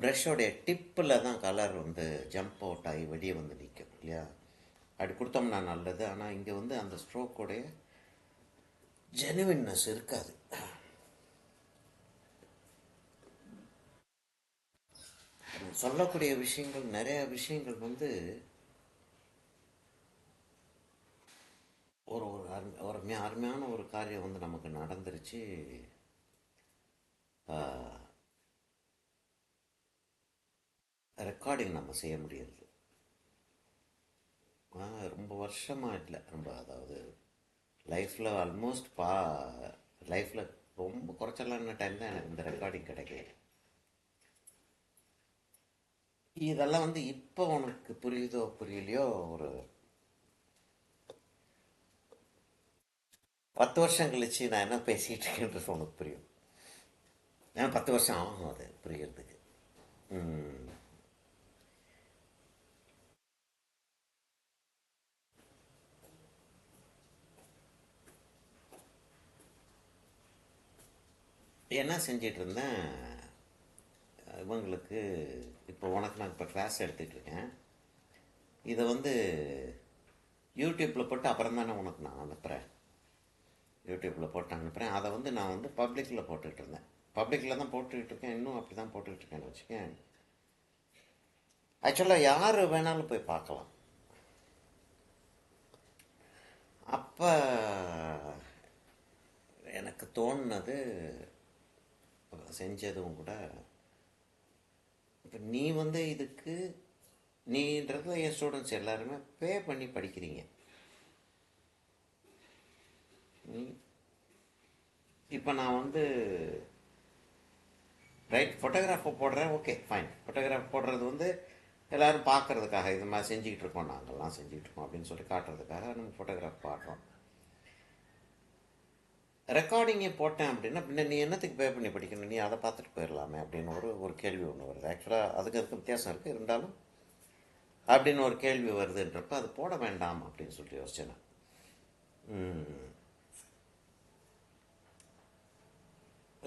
ப்ரஷோடைய டிப்பில் தான் கலர் வந்து ஜம்ப் அவுட் ஆகி வெளியே வந்து நிற்கும் இல்லையா? அப்படி கொடுத்தோம்னா நல்லது. ஆனால் இங்கே வந்து அந்த ஸ்ட்ரோக்கோடைய ஜெனுவின்னஸ் இருக்காது. சொல்லக்கூடிய விஷயங்கள், நிறைய விஷயங்கள் வந்து ஒரு ஒரு ஒரு அருமையான ஒரு காரியம் வந்து நமக்கு நடந்துருச்சு. ரெக்கார்டிங் நம்ம செய்ய முடியாது. ரொம்ப வருஷமாக இல்லை, ரொம்ப அதாவது லைஃப்பில் ஆல்மோஸ்ட் லைஃப்பில் ரொம்ப குறைச்சலான டைம் தான் எனக்கு இந்த ரெக்கார்டிங் கிடைக்கல. இதெல்லாம் வந்து இப்போ உனக்கு புரியுதோ புரியலையோ, ஒரு 10 வருஷம் கழிச்சு நான் என்ன பேசிகிட்டு இருக்கேன்றது உனக்கு புரியும். ஏன்னா 10 வருஷம் ஆகும் அது புரியறதுக்கு. ம். என்ன செஞ்சிட்டு இருந்தேன், இவங்களுக்கு இப்போ உனக்கு நான் இப்போ கிளாஸ் எடுத்துகிட்டு இருக்கேன். இதை வந்து யூடியூப்பில் போட்டு அப்புறம் தானே உனக்கு நான் அனுப்புகிறேன். யூடியூப்பில் போட்டு அனுப்புகிறேன். அதை வந்து நான் வந்து பப்ளிக்கில் போட்டுக்கிட்டு இருந்தேன். பப்ளிக்கில் தான் போட்டுக்கிட்டு இருக்கேன், இன்னும் அப்படி தான் போட்டுக்கிட்டு இருக்கேன்னு வச்சுக்கேன். ஆக்சுவலாக யார் வேணாலும் போய் பார்க்கலாம். அப்போ எனக்கு தோணுனது, செஞ்சதும் கூட, இப்போ நீ வந்து இதுக்கு நீன்றது என் ஸ்டூடெண்ட்ஸ் எல்லாருமே பே பண்ணி படிக்கிறீங்க. இப்போ நான் வந்து ரைட் ஃபோட்டோகிராஃபை போடுறேன், ஓகே ஃபைன். ஃபோட்டோகிராஃப் போடுறது வந்து எல்லோரும் பார்க்குறதுக்காக, இது மாதிரி செஞ்சுக்கிட்டு இருக்கோம், நாங்கள்லாம் செஞ்சுக்கிட்டு இருக்கோம் அப்படின்னு சொல்லி காட்டுறதுக்காக நம்ம ஃபோட்டோகிராஃப் பாடுறோம். ரெக்கார்டிங்கை போட்டேன் அப்படின்னா பின்ன நீ என்னத்துக்கு பே பண்ணி படிக்கணும், நீ அதை பார்த்துட்டு போயிடலாமே அப்படின்னு ஒரு கேள்வி ஒன்று வருது. ஆக்சுவலாக அதுக்கு வித்தியாசம் இருக்குது, இருந்தாலும் அப்படின்னு ஒரு கேள்வி வருதுன்றப்ப அது போட வேண்டாம் அப்படின்னு சொல்லிட்டு யோசிச்சேன்.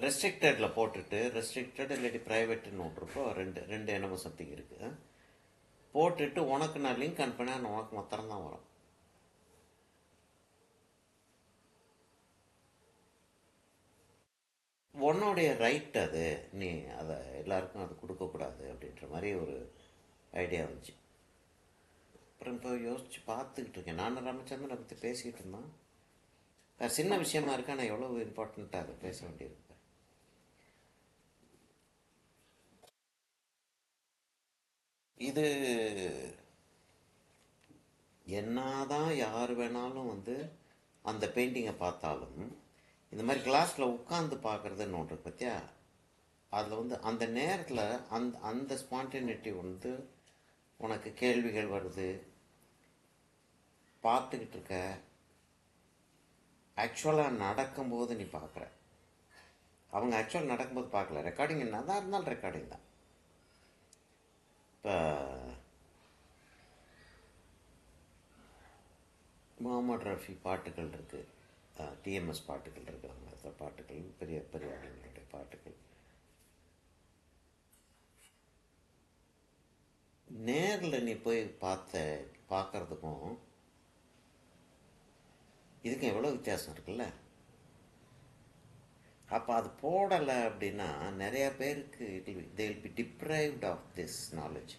ரெஸ்ட்ரிக்டடில் போட்டுட்டு, ரெஸ்ட்ரிக்டட் இல்லாட்டி ப்ரைவேட்டுன்னு விட்ருப்போ ரெண்டு ரெண்டு என்னமோ சம்திங் இருக்குது, போட்டுட்டு உனக்கு நான் லிங்க் அனுப்பினேன், உனக்கு மாத்திரம் தான் வரும். உன்னுடைய ரைட் அது, நீ அதை எல்லாருக்கும் அது கொடுக்கக்கூடாது அப்படின்ற மாதிரி ஒரு ஐடியா இருந்துச்சு. அப்புறம் இப்போ யோசித்து பார்த்துக்கிட்டு இருக்கேன். நான் ராமச்சந்திரன் அதை பற்றி பேசிக்கிட்டு இருந்தோம். சின்ன விஷயமா இருக்கா, நான் எவ்வளோ இம்பார்ட்டண்ட்டாக அதை பேச வேண்டியிருக்கு. இது என்னதான் யார் வேணாலும் வந்து அந்த பெயிண்டிங்கை பார்த்தாலும், இந்த மாதிரி கிளாஸில் உட்காந்து பார்க்குறதுன்னு ஒன்று பற்றியா, அதில் வந்து அந்த நேரத்தில் அந்த அந்த ஸ்பான்டேனிட்டி வந்து உனக்கு கேள்விகள் வருது, பார்த்துக்கிட்டு இருக்க. ஆக்சுவலாக நடக்கும்போது நீ பார்க்குற, அவங்க ஆக்சுவலாக நடக்கும்போது பார்க்கல. ரெக்கார்டிங் என்ன தான் இருந்தாலும் ரெக்கார்டிங் தான். இப்போ முகமது ரஃபி பாட்டுகள் இருக்குது, டிஎம்எஸ் பாட்டுகள் இருக்கிறாங்க, பாட்டுகள் பெரிய பெரிய ஆளுங்களுடைய பாட்டுகள். நேரில் நீ போய் பார்க்கறதுக்கும் இதுக்கும் எவ்வளோ வித்தியாசம் இருக்குல்ல. அப்போ அது போடலை அப்படின்னா நிறைய பேருக்கு they will be deprived of this knowledge.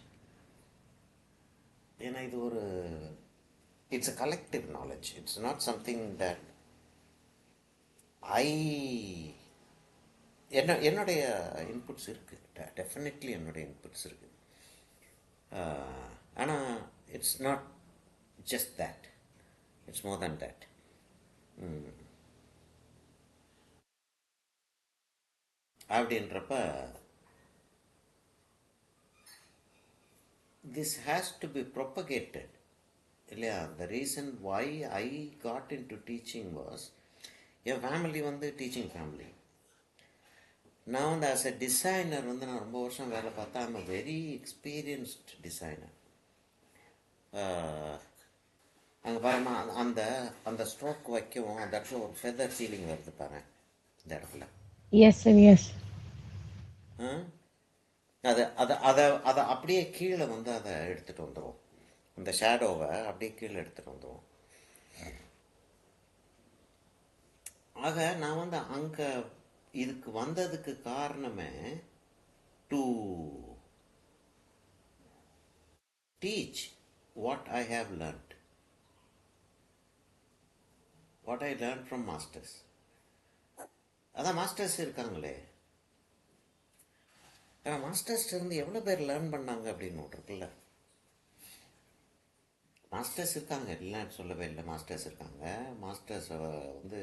ஏன்னா இது ஒரு it's a collective knowledge, it's not something that ஐ என்னுடைய இன்புட்ஸ் இருக்குது, டெஃபினெட்லி என்னுடைய இன்புட்ஸ் இருக்குது. ஆனால் it's not just that, it's more than that. அப்படின்றப்ப this has to be propagated இல்லையா? the reason why I got into teaching was, N family வந்து teaching family. நான் வந்து ஆஸ் எ டிசைனர் வந்து நான் ரொம்ப வருஷம் வேலை பார்த்தேன். I'm a very experienced designer. அங்கே பாருமா, அந்த அந்த ஸ்ட்ரோக் வைக்கவும் அந்த இடத்துல ஒரு ஃபெதர் சீலிங் வருது பாரு இந்த இடத்துல. Yes, sir. Yes. அதை அதை அதை அதை அப்படியே கீழே வந்து அதை எடுத்துகிட்டு வந்துடும், அந்த ஷேடோவை அப்படியே கீழே எடுத்துகிட்டு வந்துடும். ஆக நான் வந்து அங்கே இதுக்கு வந்ததுக்கு காரணமே to teach what I have learnt, what I learn from masters. அதான் மாஸ்டர்ஸ் இருக்காங்களே, ஏன்னா மாஸ்டர்ஸ் இருந்து எவ்வளோ பேர் லேர்ன் பண்ணாங்க அப்படின்னு ஒன்று இருக்குல்ல. மாஸ்டர்ஸ் இருக்காங்க, இல்லைன்னு சொல்லவே இல்லை, மாஸ்டர்ஸ் இருக்காங்க. மாஸ்டர்ஸ் வந்து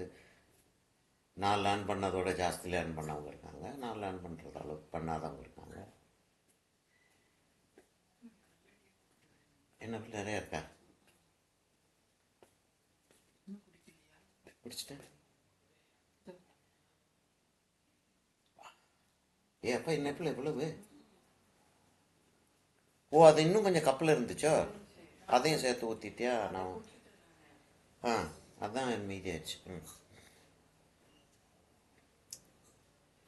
நான் லேர்ன் பண்ணதோட ஜாஸ்தி லேர்ன் பண்ணவங்க இருக்காங்க, நான் லேர்ன் பண்ணுறது அளவுக்கு பண்ணாதவங்க இருக்காங்க. என்ன நிறையா இருக்கா? பிடிச்சிட்டேன். ஏ அப்பா, என்ன பிள்ளை இவ்வளவு? ஓ, அது இன்னும் கொஞ்சம் கப்பில் இருந்துச்சோ, அதையும் சேர்த்து ஊற்றிட்டியா? நான் அதான் மீதி ஆச்சு.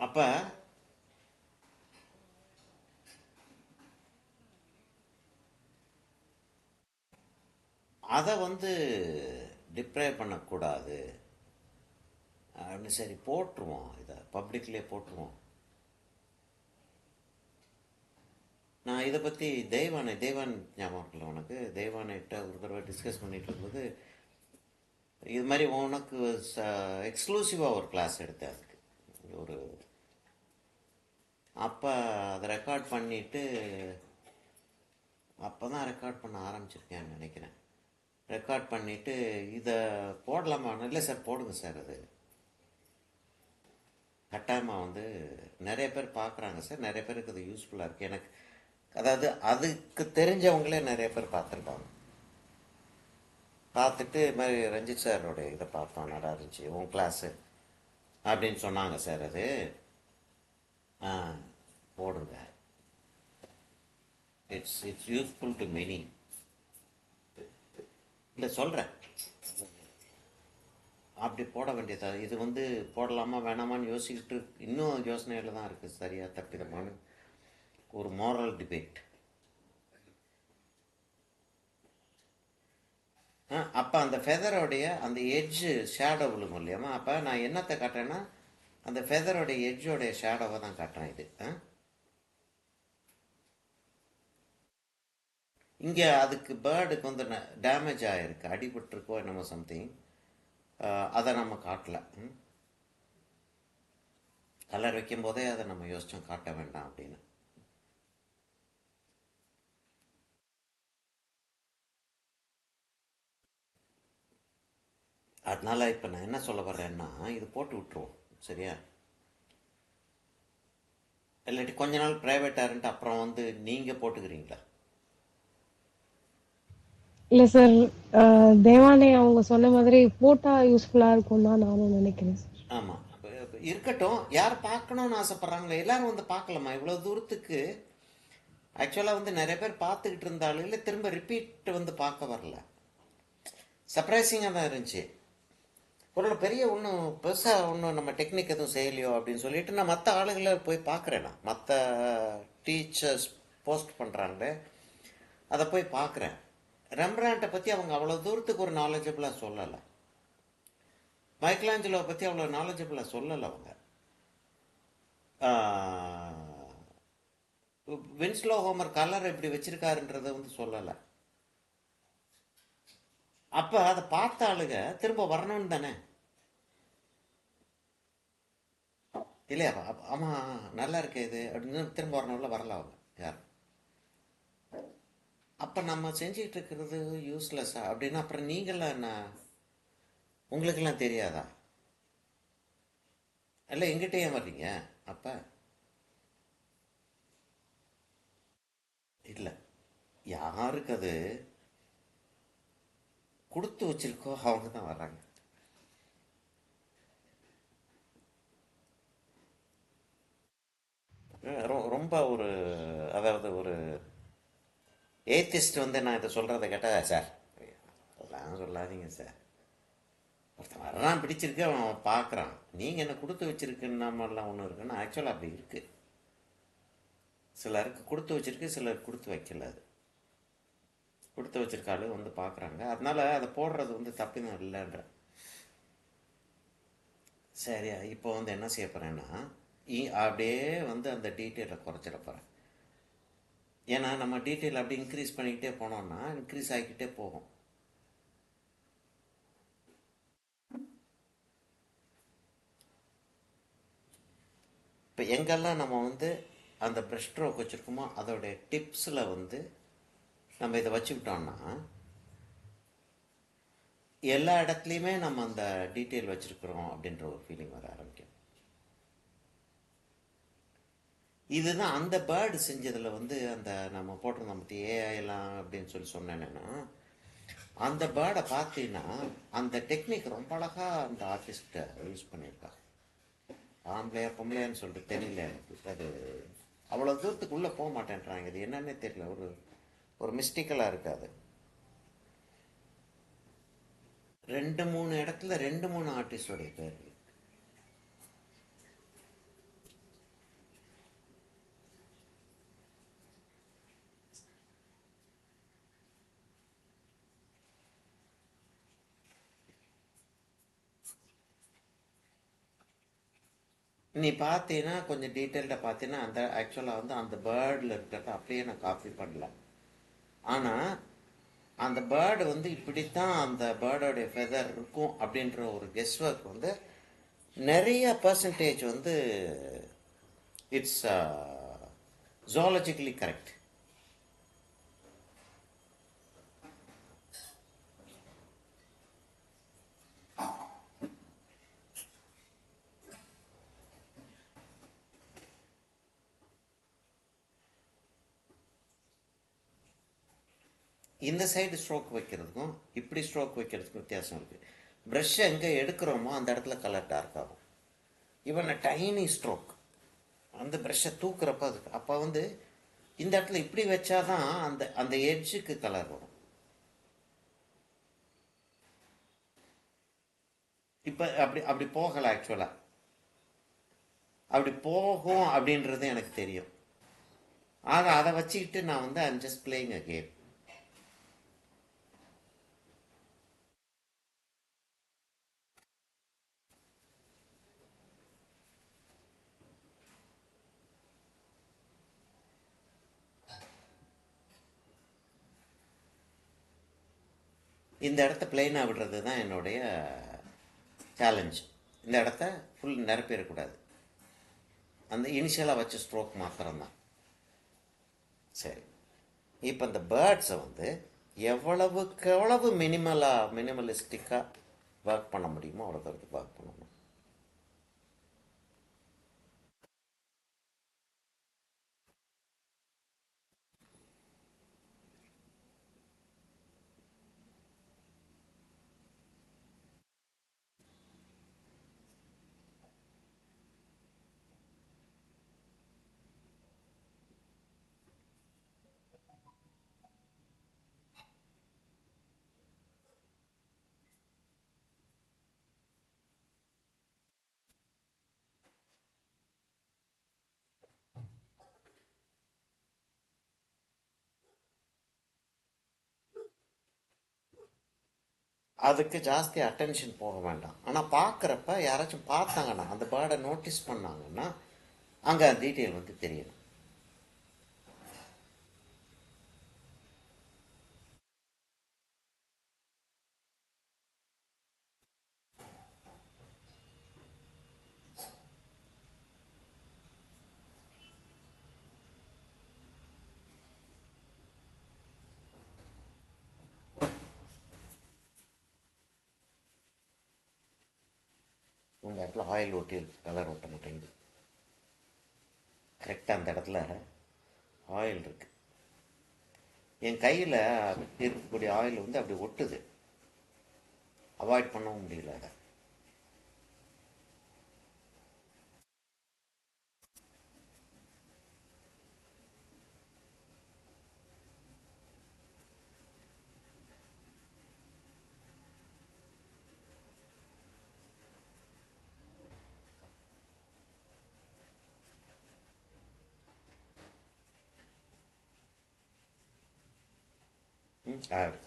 அப்போ அதை வந்து டிப்ரைவ் பண்ணக்கூடாது அப்படின்னு சரி போட்டுருவோம், இதை பப்ளிக்லேயே போட்டுருவோம். நான் இதை பற்றி தெய்வான் ஞாபகம் இருக்குல்ல உனக்கு? தெய்வானிட்ட ஒரு தடவை டிஸ்கஸ் பண்ணிட்டு இருக்கும்போது இது மாதிரி உனக்கு எக்ஸ்க்ளூசிவாக ஒரு கிளாஸ் எடுத்தேன். அதுக்கு ஒரு அப்போ அதை ரெக்கார்ட் பண்ணிவிட்டு, அப்போ தான் ரெக்கார்ட் பண்ண ஆரம்பிச்சிருக்கேன்னு நினைக்கிறேன். ரெக்கார்ட் பண்ணிவிட்டு இதை போடலாமா? இல்லை சார் போடுங்க சார், அது கட்டாயமாக வந்து நிறைய பேர் பார்க்குறாங்க சார், நிறைய பேருக்கு அது யூஸ்ஃபுல்லாக இருக்குது. எனக்கு அதாவது அதுக்கு தெரிஞ்சவங்களே நிறைய பேர் பார்த்துருக்காங்க. பார்த்துட்டு இது மாதிரி ரஞ்சித் சாரோடைய இதை பார்த்தோம், நல்லா இருந்துச்சு உன் கிளாஸு அப்படின்னு சொன்னாங்க சார். அது போடுங்க, இட்ஸ் யூஸ்ஃபுல் டு மெனி. இல்லை சொல்கிறேன், அப்படி போட வேண்டியதா? இது வந்து போடலாமா வேணாமான்னு யோசிக்கிட்டு இன்னும் யோசனையில் தான் இருக்குது, சரியாக தப்பிதமான ஒரு மோரல் டிபேட். அப்போ அந்த ஃபெதரோடைய அந்த எட்ஜு ஷேடோ விழுகும் இல்லையாம்மா? அப்போ நான் என்னத்தை காட்டுறேன்னா அந்த ஃபெதரோடைய எட்ஜோடைய ஷேடோவை தான் காட்டுறேன். இது இங்கே அதுக்கு பேர்டுக்கு வந்து டேமேஜ் ஆகிருக்கு, அடிபட்டிருக்கோ என்னமோ சம்திங், அதை நம்ம காட்டலை. கலர் வைக்கும் போதே அதை நம்ம யோசித்தோம் காட்ட வேண்டாம் அப்படின்னு. அதனால இப்போ நான் என்ன சொல்ல வர்றேன்னா, இது போட்டு விட்டுருவோம் சரியா? இல்லாட்டி கொஞ்ச நாள் ப்ரைவேட்டாக இருந்துட்டு அப்புறம் வந்து நீங்கள் போட்டுக்கிறீங்களா? இல்ல சார், தேவானே அவங்க சொன்ன மாதிரி போட்டா யூஸ்ஃபுல்லா இருக்கும் தான் நானும் நினைக்கிறேன் சார். ஆமாம், இருக்கட்டும். யார் பார்க்கணுன்னு ஆசைப்பட்றாங்களோ எல்லாரும் வந்து பார்க்கலாமா? இவ்வளோ தூரத்துக்கு ஆக்சுவலாக வந்து நிறைய பேர் பார்த்துக்கிட்டு இருந்தாலும் இல்லை, திரும்ப ரிப்பீட் வந்து பார்க்க வரல. சர்ப்ரைசிங்காக தான் இருந்துச்சு. ஒரு பெரிய ஒன்றும் பெருசாக ஒன்றும் நம்ம டெக்னிக் எதுவும் செய்யலையோ அப்படின்னு சொல்லிட்டு நான் மற்ற ஆளுகளை போய் பார்க்குறேன். நான் மற்ற டீச்சர்ஸ் போஸ்ட் பண்ணுறாங்களே அதை போய் பார்க்குறேன். ரெம்பிராண்டை பற்றி அவங்க அவ்வளோ தூரத்துக்கு ஒரு நாலேஜபிளாக சொல்லலை. மைக்கலாஞ்சலோவை பற்றி அவ்வளோ நாலேஜபிளாக சொல்லலை அவங்க. வின்ஸ்லோ ஹோமர் கலர் எப்படி வச்சிருக்காருன்றதை வந்து சொல்லலை. அப்போ அதை பார்த்த ஆளுங்க திரும்ப வரணும்னு தானே. இல்லையா ஆமாம் நல்லா இருக்கு இது அப்படின்னு திரும்ப வரணும்ல வரல அவங்க யார். அப்போ நம்ம செஞ்சிட்டு இருக்கிறது யூஸ்லெஸ்ஸா அப்படின்னா அப்புறம் நீங்களாம் என்ன உங்களுக்கெல்லாம் தெரியாதா? இல்லை எங்கிட்ட ஏன் வர்றீங்க அப்போ? இல்லை யாருக்கு அது கொடுத்து வச்சிருக்கோ அவங்க தான் வர்றாங்க. ரொம்ப ஒரு அதாவது ஒரு ஏத்திஸ்ட் வந்து நான் இதை சொல்கிறத கேட்டால் சார் அதெல்லாம் சொல்லாதீங்க சார், ஒருத்தன் வர்றான் பிடிச்சிருக்கு அவன் பார்க்குறான், நீங்கள் என்ன கொடுத்து வச்சிருக்குன்னா மாதிரிலாம் ஒன்று இருக்குன்னா ஆக்சுவலாக அப்படி இருக்குது. சிலருக்கு கொடுத்து வச்சிருக்கு, சிலருக்கு கொடுத்து வைக்கல. அது கொடுத்து வச்சிருக்காலும் வந்து பார்க்குறாங்க, அதனால அதை போடுறது வந்து தப்பிதம் இல்லைன்ற. சரி இப்போ வந்து என்ன செய்ய போகிறேன்னா அப்படியே வந்து அந்த டீட்டெயிலை குறைச்சிட போகிறேன். ஏன்னா நம்ம டீட்டெயில் அப்படி இன்க்ரீஸ் பண்ணிக்கிட்டே போனோம்னா இன்க்ரீஸ் ஆகிக்கிட்டே போகும். இப்போ எங்கெல்லாம் நம்ம வந்து அந்த ப்ரெஷ் ஸ்ட்ரோக் வச்சுருக்கோமோ அதோடைய டிப்ஸில் வந்து நம்ம இதை வச்சுக்கிட்டோம்னா எல்லா இடத்துலையுமே நம்ம அந்த டீட்டெயில் வச்சுருக்குறோம் அப்படின்ற ஒரு ஃபீலிங் வர ஆரம்பிக்கும். இதுதான் அந்த பேர்டு செஞ்சதில் வந்து அந்த நம்ம போட்டிருந்தோம் பற்றி ஏஐலாம் அப்படின்னு சொல்லி சொன்னேன்னா அந்த பேர்டை பார்த்தீங்கன்னா அந்த டெக்னிக் ரொம்ப அழகாக அந்த ஆர்டிஸ்ட்டை யூஸ் பண்ணியிருக்காங்க. ஆம்பளையா பொம்பளையான்னு சொல்லிட்டு தெரியல எனக்கு. அது அவ்வளோ தூரத்துக்கு உள்ளே போக மாட்டேன்றாங்க, இது என்னன்னே தெரியல, ஒரு ஒரு மிஸ்டிக்கலாக இருக்காது. 2-3 இடத்துல 2-3 ஆர்டிஸ்டோடைய பேர். நீ பார்த்தீங்கன்னா கொஞ்சம் டீட்டெயில்டாக பார்த்தீங்கன்னா அந்த ஆக்சுவலாக வந்து அந்த பேர்டில் இருக்கிறத அப்படியே நான் காப்பி பண்ணல. ஆனால் அந்த பேர்டு வந்து இப்படித்தான் அந்த பேர்டோடைய ஃபெதர் இருக்கும் அப்படின்ற ஒரு கெஸ் ஒர்க் வந்து நிறைய பர்சன்டேஜ் வந்து இட்ஸ் ஜுவாலஜிக்கலி கரெக்ட். இந்த சைடு ஸ்ட்ரோக் வைக்கிறதுக்கும் இப்படி ஸ்ட்ரோக் வைக்கிறதுக்கும் வித்தியாசம் இருக்குது. ப்ரஷ்ஷை எங்கே எடுக்கிறோமோ அந்த இடத்துல கலர் டார்க் ஆகும். ஈவன் டைனி ஸ்ட்ரோக் அந்த ப்ரஷ்ஷை தூக்குறப்ப அதுக்கு அப்போ வந்து இந்த இடத்துல இப்படி வச்சாதான் அந்த அந்த எட்ஜுக்கு கலர் வரும். இப்போ அப்படி அப்படி போகலை ஆக்சுவலாக, அப்படி போகும் அப்படின்றது எனக்கு தெரியும். ஆக அதை வச்சுக்கிட்டு நான் வந்து I'm just playing a game. இந்த இடத்த பிளெயினாக விடுறது தான் என்னுடைய சேலஞ்ச். இந்த இடத்த ஃபுல் நிரப்பிடக்கூடாது, அந்த இனிஷியலாக வச்ச ஸ்ட்ரோக் மாத்திரம்தான். சரி, இப்போ இந்த பேர்ட்ஸை வந்து எவ்வளவுக்கு எவ்வளவு மினிமலிஸ்டிக்காக ஒர்க் பண்ண முடியுமோ அவ்வளோ தூரத்துக்கு ஒர்க் பண்ணணும். அதுக்கு ஜாஸ்தி அட்டென்ஷன் போக வேண்டாம். ஆனால் பார்க்குறப்ப யாராச்சும் பார்த்தாங்கன்னா அந்த பேர்டை நோட்டீஸ் பண்ணாங்கன்னா அங்கே டீட்டெயில் வந்து தெரியணும். உங்கள் இடத்துல ஆயில் ஒட்டி இருக்கு, கலர் ஒட்ட மாட்டேங்குது. கரெக்டாக அந்த இடத்துல ஆயில் இருக்குது. என் கையில் இருக்கக்கூடிய ஆயில் வந்து அப்படி ஒட்டுது, அவாய்ட் பண்ணவும் முடியல அதை.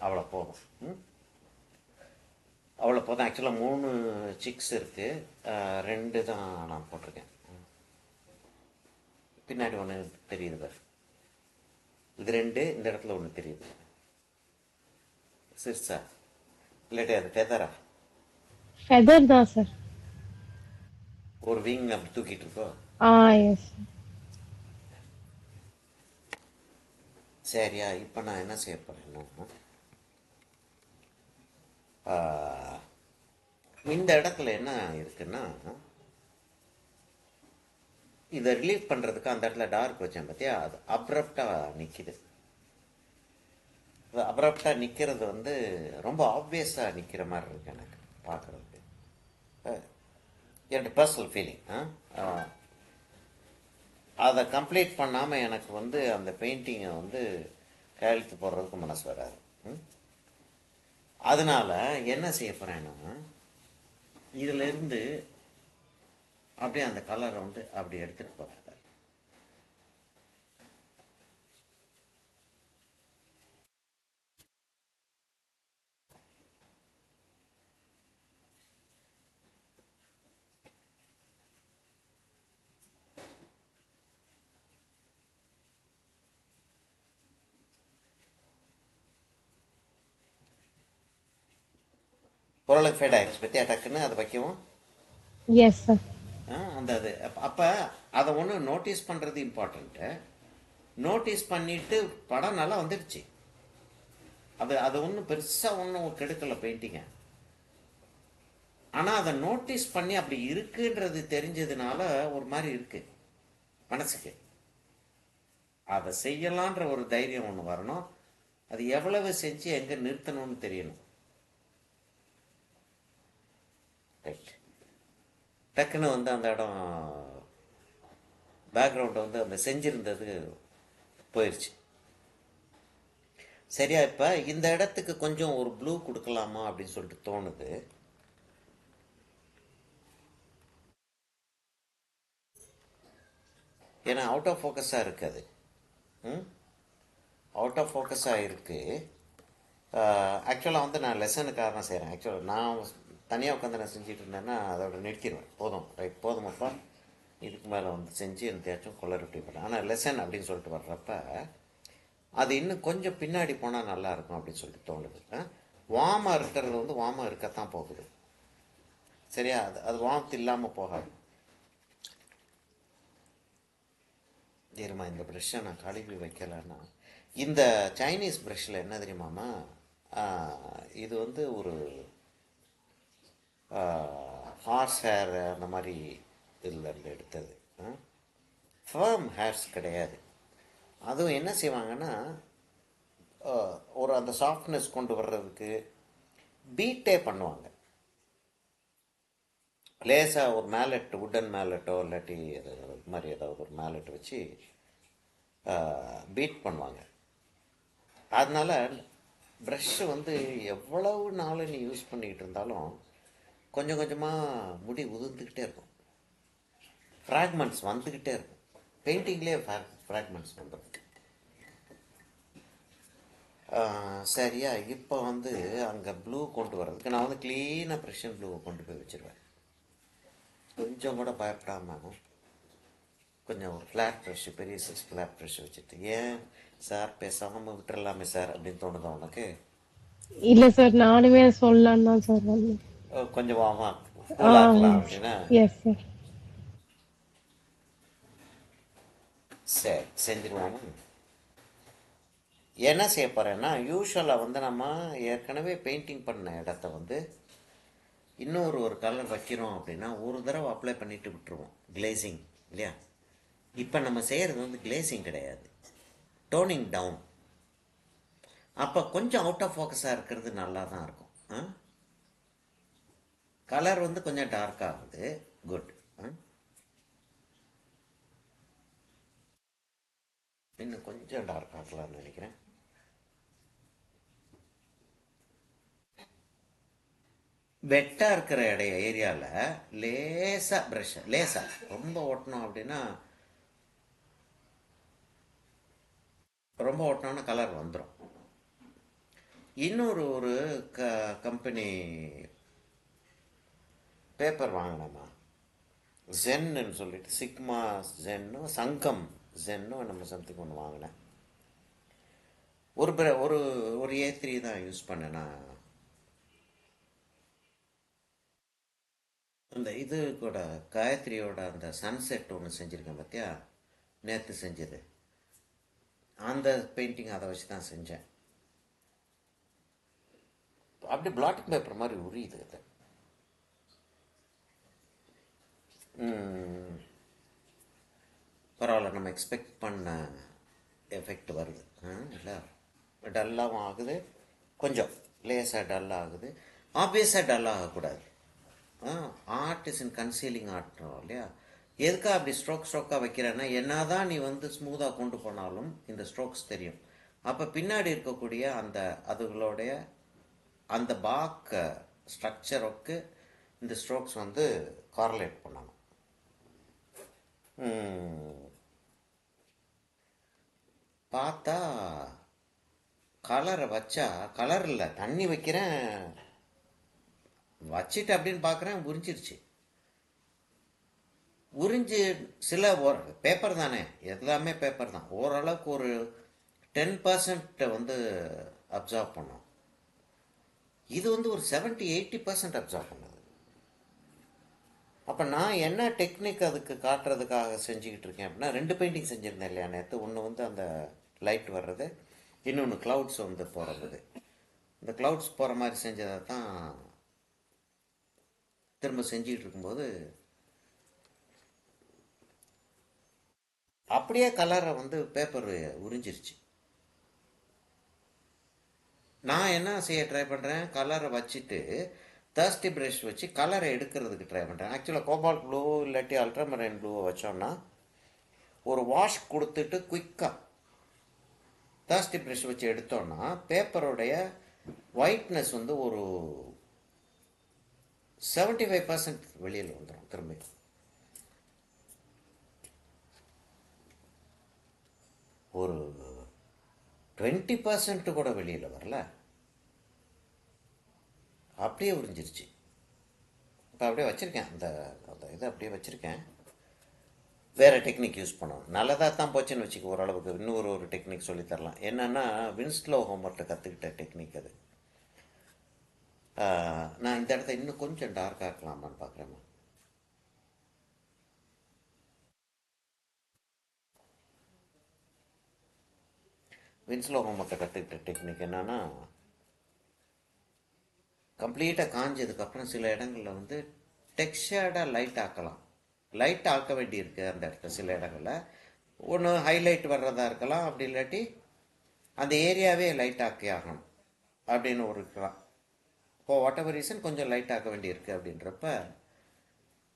அவ்வளோ போதும். அவ்வளோ போதும். ஆக்சுவலாக 3 சிக்ஸ் இருக்குது, 2 தான் நான் போட்டிருக்கேன். பின்னாடி ஒன்று தெரியுது பாரு, இது 2, இந்த இடத்துல ஒன்று தெரியுது. சிர்ஸா இல்லாட்டி அது ஃபெதரா? ஃபெதர் தான் சார். ஒரு விங் அப்படி தூக்கிட்டு இருக்கோ. எஸ். சரியா? இப்போ நான் என்ன செய்ய போகிறேன்னா, இந்த இடத்துல என்ன இருக்குன்னா, இதை ரிலீவ் பண்ணுறதுக்கு அந்த இடத்துல டார்க் வச்சேன் பார்த்தியா, அது அப்ரப்டாக நிற்கிது. அது அப்ரப்டாக நிற்கிறது வந்து ரொம்ப ஆப்வியஸாக நிற்கிற மாதிரி இருக்கு எனக்கு பார்க்குறதுக்கு. என்னோட பர்சனல் ஃபீலிங். அதை கம்ப்ளீட் பண்ணாமல் எனக்கு வந்து அந்த பெயிண்டிங்கை வந்து கையெழுத்து போடுறதுக்கு மனசு வராது. அதனால என்ன செய்ய போகிறேன்னா, இதிலேருந்து அப்படியே அந்த கலரை வந்து அப்படி எடுத்துகிட்டு போகிறேன். ஓரளவுக்கு ஃபேட் ஆகிடுச்சு பற்றியா, டக்குன்னு அதை வைக்கவும். Yes sir. அந்த அது அப்போ அதை ஒன்று நோட்டீஸ் பண்ணுறது இம்பார்ட்டண்ட்டு. நோட்டீஸ் பண்ணிவிட்டு படம் நல்லா வந்துடுச்சு. அது ஒன்றும் பெருசாக ஒன்றும் கெடுக்கலை பெயிண்டிங்கை. ஆனால் அதை நோட்டீஸ் பண்ணி அப்படி இருக்குன்றது தெரிஞ்சதுனால ஒரு மாதிரி இருக்கு மனசுக்கு. அதை செய்யலான்ற ஒரு தைரியம் ஒன்று வரணும். அது எவ்வளவு செஞ்சு எங்கே நிறுத்தணும்னு தெரியணும். ரைட். டக்குன்னு வந்து அந்த இடம் பேக்ரவுண்டை வந்து அந்த செஞ்சிருந்தது போயிடுச்சு. சரியா? இப்போ இந்த இடத்துக்கு கொஞ்சம் ஒரு ப்ளூ கொடுக்கலாமா அப்படின்னு சொல்லிட்டு தோணுது. ஏன்னா அவுட் ஆஃப் ஃபோக்கஸாக இருக்குது அது. அவுட் ஆஃப் ஃபோக்கஸாக இருக்குது. ஆக்சுவலாக வந்து நான் லெசனுக்காக தான் செய்கிறேன். ஆக்சுவலாக நான் தனியாக உட்காந்து நான் செஞ்சுட்டு இருந்தேன்னா அதோட நிறுத்திடுவேன். போதும், ரைட், போதுமப்பா, இதுக்கு மேலே வந்து செஞ்சு எந்தையாச்சும் கொள்ளர் இப்படி பண்ணேன். ஆனால் லெசன் அப்படின்னு சொல்லிட்டு வர்றப்ப அது இன்னும் கொஞ்சம் பின்னாடி போனால் நல்லாயிருக்கும் அப்படின்னு சொல்லிட்டு தோணுது. வார்மாக இருக்கிறது வந்து வார்மாக இருக்கத்தான் போகுது. சரியா? அது வார்த்து இல்லாமல் போகாது. இருமா, இந்த ப்ரெஷ்ஷை நான் கழுவி வைக்கலைன்னா, இந்த சைனீஸ் ப்ரெஷ்ஷில் என்ன தெரியுமாம்மா, இது வந்து ஒரு ஹார்ஸ் ஹேர் அந்த மாதிரி இதில் இருந்து எடுத்தது. ஃபர்ம் ஹேர்ஸ் கிடையாது. அதுவும் என்ன செய்வாங்கன்னா, ஒரு அந்த சாஃப்ட்னஸ் கொண்டு வர்றதுக்கு பீட்டே பண்ணுவாங்க. லேசாக ஒரு மேலெட், உட்டன் மேலெட்டோ இல்லாட்டி இது மாதிரி ஏதாவது ஒரு மேலெட் வச்சு பீட் பண்ணுவாங்க. அதனால் ப்ரஷ்ஷு வந்து எவ்வளவு நாள் நீ யூஸ் பண்ணிக்கிட்டு இருந்தாலும் கொஞ்சம் கொஞ்சமாக முடி உதிர்ந்துக்கிட்டே இருக்கும், ஃப்ராக்மெண்ட்ஸ் வந்துக்கிட்டே இருக்கும். பெயிண்டிங்லேயே ஃப்ராக்மெண்ட்ஸ் வந்துடும். சரியா? இப்போ வந்து அங்கே ப்ளூ கொண்டு வர்றதுக்கு நான் வந்து க்ளீனாக ப்ரெஷன் ப்ளூவை கொண்டு போய் வச்சுருவேன். கொஞ்சம் கூட பயப்படாமல் கொஞ்சம் ஒரு ஃப்ளாட் ப்ரெஷ்ஷு, பெரிய 6 ஃப்ளாட் ப்ரெஷ் வச்சுட்டு, ஏன் சார் பேசாமல் விட்டுறலாமே சார் அப்படின்னு தோணுதா உனக்கு? இல்ல சார், நானுமே சொல்லலான்னு தான் சார் வந்தேன். கொஞ்சம் வாமா கூலாக்கலாம் அப்படின்னா. Yes sir. சரி, செஞ்சிருவாங்க. என்ன செய்ய போகிறேன்னா, யூஸ்வலாக வந்து நம்ம ஏற்கனவே பெயிண்டிங் பண்ண இடத்த வந்து இன்னொரு ஒரு கலர் வைக்கிறோம் அப்படின்னா ஒரு தடவை அப்ளை பண்ணிட்டு விட்டுருவோம், கிளேசிங் இல்லையா? இப்போ நம்ம செய்கிறது வந்து கிளேசிங் கிடையாது, டோனிங் டவுன். அப்போ கொஞ்சம் அவுட் ஆஃப் ஃபோக்கஸாக இருக்கிறது நல்லா தான் இருக்கும். கலர் வந்து கொஞ்சம் டார்க் ஆகுது, குட். இன்னும் கொஞ்சம் டார்க் ஆகலாம்னு நினைக்கிறேன். வெட்டாக இருக்கிற ஏரியாவில் லேசாக ப்ரஷ், லேசாக ரொம்ப ஓட்டணும் அப்படின்னா ரொம்ப ஓட்டினோன்னா கலர் வந்துடும். இன்னொரு ஒரு கம்பெனி பேப்பர் வாங்கினேம்மா, ஜென்னு சொல்லிட்டு, சிக்மா ஜென்னு, சங்கம் ஜென்னு நம்ம சம்திங் ஒன்று வாங்கினேன். ஒரு ஒரு A3 தான் யூஸ் பண்ணேன்னா. அந்த இது கூட காயத்ரியோட அந்த சன்செட் ஒன்று செஞ்சுருக்கேன் பார்த்தியா, நேற்று செஞ்சது, அந்த பெயிண்டிங் அதை வச்சு தான் செஞ்சேன். அப்படி பிளாட்டிங் பேப்பர் மாதிரி உரியுது அது. பரவாயில்ல, நம்ம எக்ஸ்பெக்ட் பண்ண எஃபெக்ட் வருது இல்லை? டல்லாகவும் ஆகுது, கொஞ்சம் லேசாக டல் ஆகுது. ஆப்வியஸாக டல் ஆகக்கூடாது. ஆர்ட் இஸ் இன் கன்சீலிங் ஆர்ட்றோம் இல்லையா? எதுக்காக அப்படி ஸ்ட்ரோக்காக வைக்கிறேன்னா, என்ன தான் நீ வந்து ஸ்மூத்தாக கொண்டு போனாலும் இந்த ஸ்ட்ரோக்ஸ் தெரியும். அப்போ பின்னாடி இருக்கக்கூடிய அந்த அதுகளுடைய அந்த பாக் ஸ்ட்ரக்சருக்கு இந்த ஸ்ட்ரோக்ஸ் வந்து கார்லேட் பண்ணணும். பார்த்தா கலரை வச்சா, கலர் இல்லை, தண்ணி வைக்கிறேன், வச்சிட்டு அப்படின்னு பார்க்குறேன், உறிஞ்சிருச்சு. உறிஞ்சி சில பேப்பர் தானே, எல்லாமே பேப்பர் தான், ஓரளவுக்கு ஒரு 10% வந்து அப்சார்ப் பண்ணும். இது வந்து ஒரு 70-80% அப்சார்ப் பண்ணுது. அப்போ நான் என்ன டெக்னிக் அதுக்கு காட்டுறதுக்காக செஞ்சுக்கிட்டு இருக்கேன் அப்படின்னா, 2 பெயிண்டிங் செஞ்சுருந்தேன் இல்லையா நேற்று. ஒன்று வந்து அந்த லைட் வர்றது, இன்னொன்று க்ளவுட்ஸ் வந்து போகிறது. இந்த க்ளவுட்ஸ் போகிற மாதிரி செஞ்சதை தான் திரும்ப செஞ்சுக்கிட்டு இருக்கும்போது அப்படியே கலரை வந்து பேப்பர் உறிஞ்சிருச்சு. நான் என்ன செய்ய ட்ரை பண்ணுறேன், கலரை வச்சுட்டு தர்ஸ்டி ப்ரஷ் வச்சு கலரை எடுக்கிறதுக்கு ட்ரை பண்ணுறேன். ஆக்சுவலாக கோபால்ட் ப்ளூ இல்லாட்டி அல்ட்ராமரைன் ப்ளூவை வச்சோன்னா ஒரு வாஷ் கொடுத்துட்டு குயிக்காக தர்ஸ்டி ப்ரஷ் வச்சு எடுத்தோன்னா பேப்பருடைய ஒயிட்னஸ் வந்து ஒரு 75% வெளியில் வந்துடும். திரும்பி ஒரு 20% கூட வெளியில் வரல, அப்படியே உறிஞ்சிருச்சு. இப்போ அப்படியே வச்சுருக்கேன், அந்த அந்த இதை அப்படியே வச்சுருக்கேன். வேறு டெக்னிக் யூஸ் பண்ணணும். நல்லதாக தான் போச்சுன்னு வச்சுக்க ஓரளவுக்கு. இன்னொரு ஒரு டெக்னிக் சொல்லித்தரலாம். என்னென்னா வின்ஸ்லோ ஹோமர்கிட்ட கற்றுக்கிட்ட டெக்னிக் அது. நான் இந்த இடத்த இன்னும் கொஞ்சம் டார்க் ஆக்கலாமான்னு பார்க்குறேம்மா. வின்ஸ்லோ ஹோமர்கிட்ட கற்றுக்கிட்ட டெக்னிக் என்னென்னா, கம்ப்ளீட்டாக காஞ்சதுக்கப்புறம் சில இடங்களில் வந்து டெக்ஸ்சர்டாக லைட் ஆக்கலாம். லைட் ஆக்க வேண்டியிருக்கு அந்த இடத்துல. சில இடங்களில் ஒன்று ஹைலைட் வர்றதா இருக்கலாம், அப்படி இல்லாட்டி அந்த ஏரியாவே லைட் ஆக்கி ஆகணும் அப்படின்னு ஒரு இருக்கலாம். இப்போ வாட் எவர் ரீசன் கொஞ்சம் லைட் ஆக்க வேண்டியிருக்கு அப்படின்றப்ப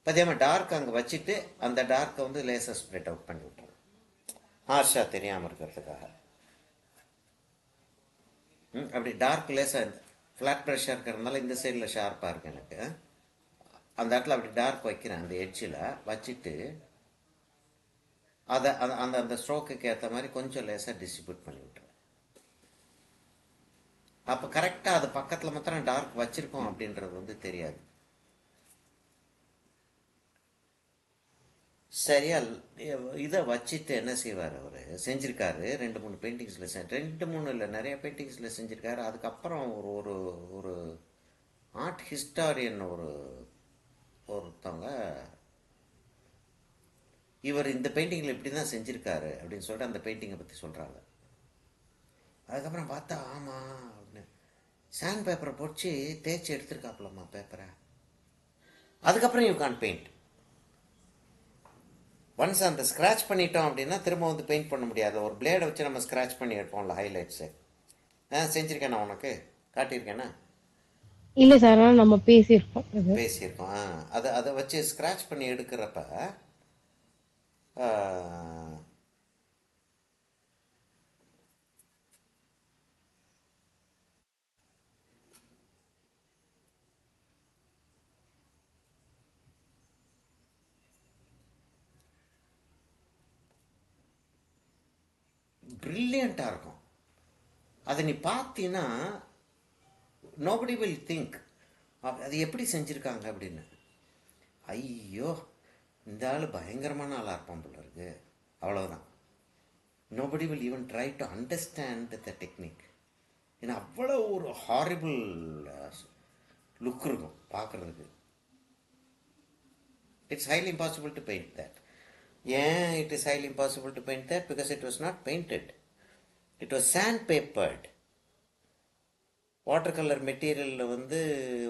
அதேமாதிரி டார்க் அங்கே வச்சுட்டு அந்த டார்க்கை வந்து லேசர் ஸ்ப்ரெட் அவுட் பண்ணி விட்டுரும், ஹார்ஷாக தெரியாமல் இருக்கிறதுக்காக. அப்படி டார்க் லேசாக ஃப்ளாட் ப்ரெஷ்ஷாக இருக்கிறதுனால இந்த சைடில் ஷார்ப்பாக இருக்குது எனக்கு. அந்த இடத்துல அப்படி டார்க் வைக்கிறேன், அந்த எட்ஜில் வச்சுட்டு அதை அந்த அந்த ஸ்ட்ரோக்குக்கு ஏற்ற மாதிரி கொஞ்சம் லேசாக டிஸ்ட்ரிபியூட் பண்ணி விட்டுருவேன். அப்போ கரெக்டாக அது பக்கத்தில் மாத்திரம் டார்க் வச்சுருக்கோம் அப்படின்றது வந்து தெரியாது. சரியா இதை வச்சுட்டு என்ன செய்வார் அவர், செஞ்சுருக்காரு 2-3 பெயிண்டிங்ஸில் 2-3 இல்லை நிறைய பெயிண்டிங்ஸில் செஞ்சுருக்காரு. அதுக்கப்புறம் ஒரு ஒரு ஒரு ஆர்ட் ஹிஸ்டாரியன் ஒருத்தவங்க இவர் இந்த பெயிண்டிங்கில் இப்படி தான் செஞ்சுருக்காரு அப்படின்னு சொல்லிட்டு அந்த பெயிண்டிங்கை பற்றி சொல்கிறாங்க. அதுக்கப்புறம் பார்த்தா ஆமாம் அப்படின்னு சாண்ட் பேப்பரை போட்டு தேய்ச்சி எடுத்துருக்காப்புலம்மா பேப்பரை. அதுக்கப்புறம் யூ கான் பெயிண்ட். ஒன்ஸ் அந்த ஸ்க்ராட்ச் பண்ணிட்டோம் அப்படின்னா திரும்ப வந்து பெயிண்ட் பண்ண முடியாது. ஒரு பிளேடை வச்சு நம்ம ஸ்க்ராட்ச் பண்ணி எடுப்போம்ல ஹைலைட்ஸு. செஞ்சுருக்கேண்ணா உனக்கு காட்டியிருக்கேண்ணா. இல்ல சார், ஆனா நம்ம பேசியிருக்கோம் அது. பேசியிருக்கோம். அதை வச்சு ஸ்க்ராட்ச் பண்ணி எடுக்கிறப்ப ப்ரில்லியண்ட்டாக இருக்கும். அதை நீ பார்த்தீங்கன்னா நோபடி வில் திங்க் அது எப்படி செஞ்சுருக்காங்க அப்படின்னு. ஐயோ, இந்த ஆள் பயங்கரமான ஆளாக இருப்பான் போல இருக்கு, அவ்வளோதான். Nobody will even try to understand the technique. ஏன்னா அவ்வளோ ஒரு ஹாரிபிள் லுக் இருக்கும் பார்க்குறதுக்கு. It's highly impossible to paint that. ஏன் it is highly impossible to paint that? Because it was not painted, it was sandpapered. Water colour மெட்டீரியலில் வந்து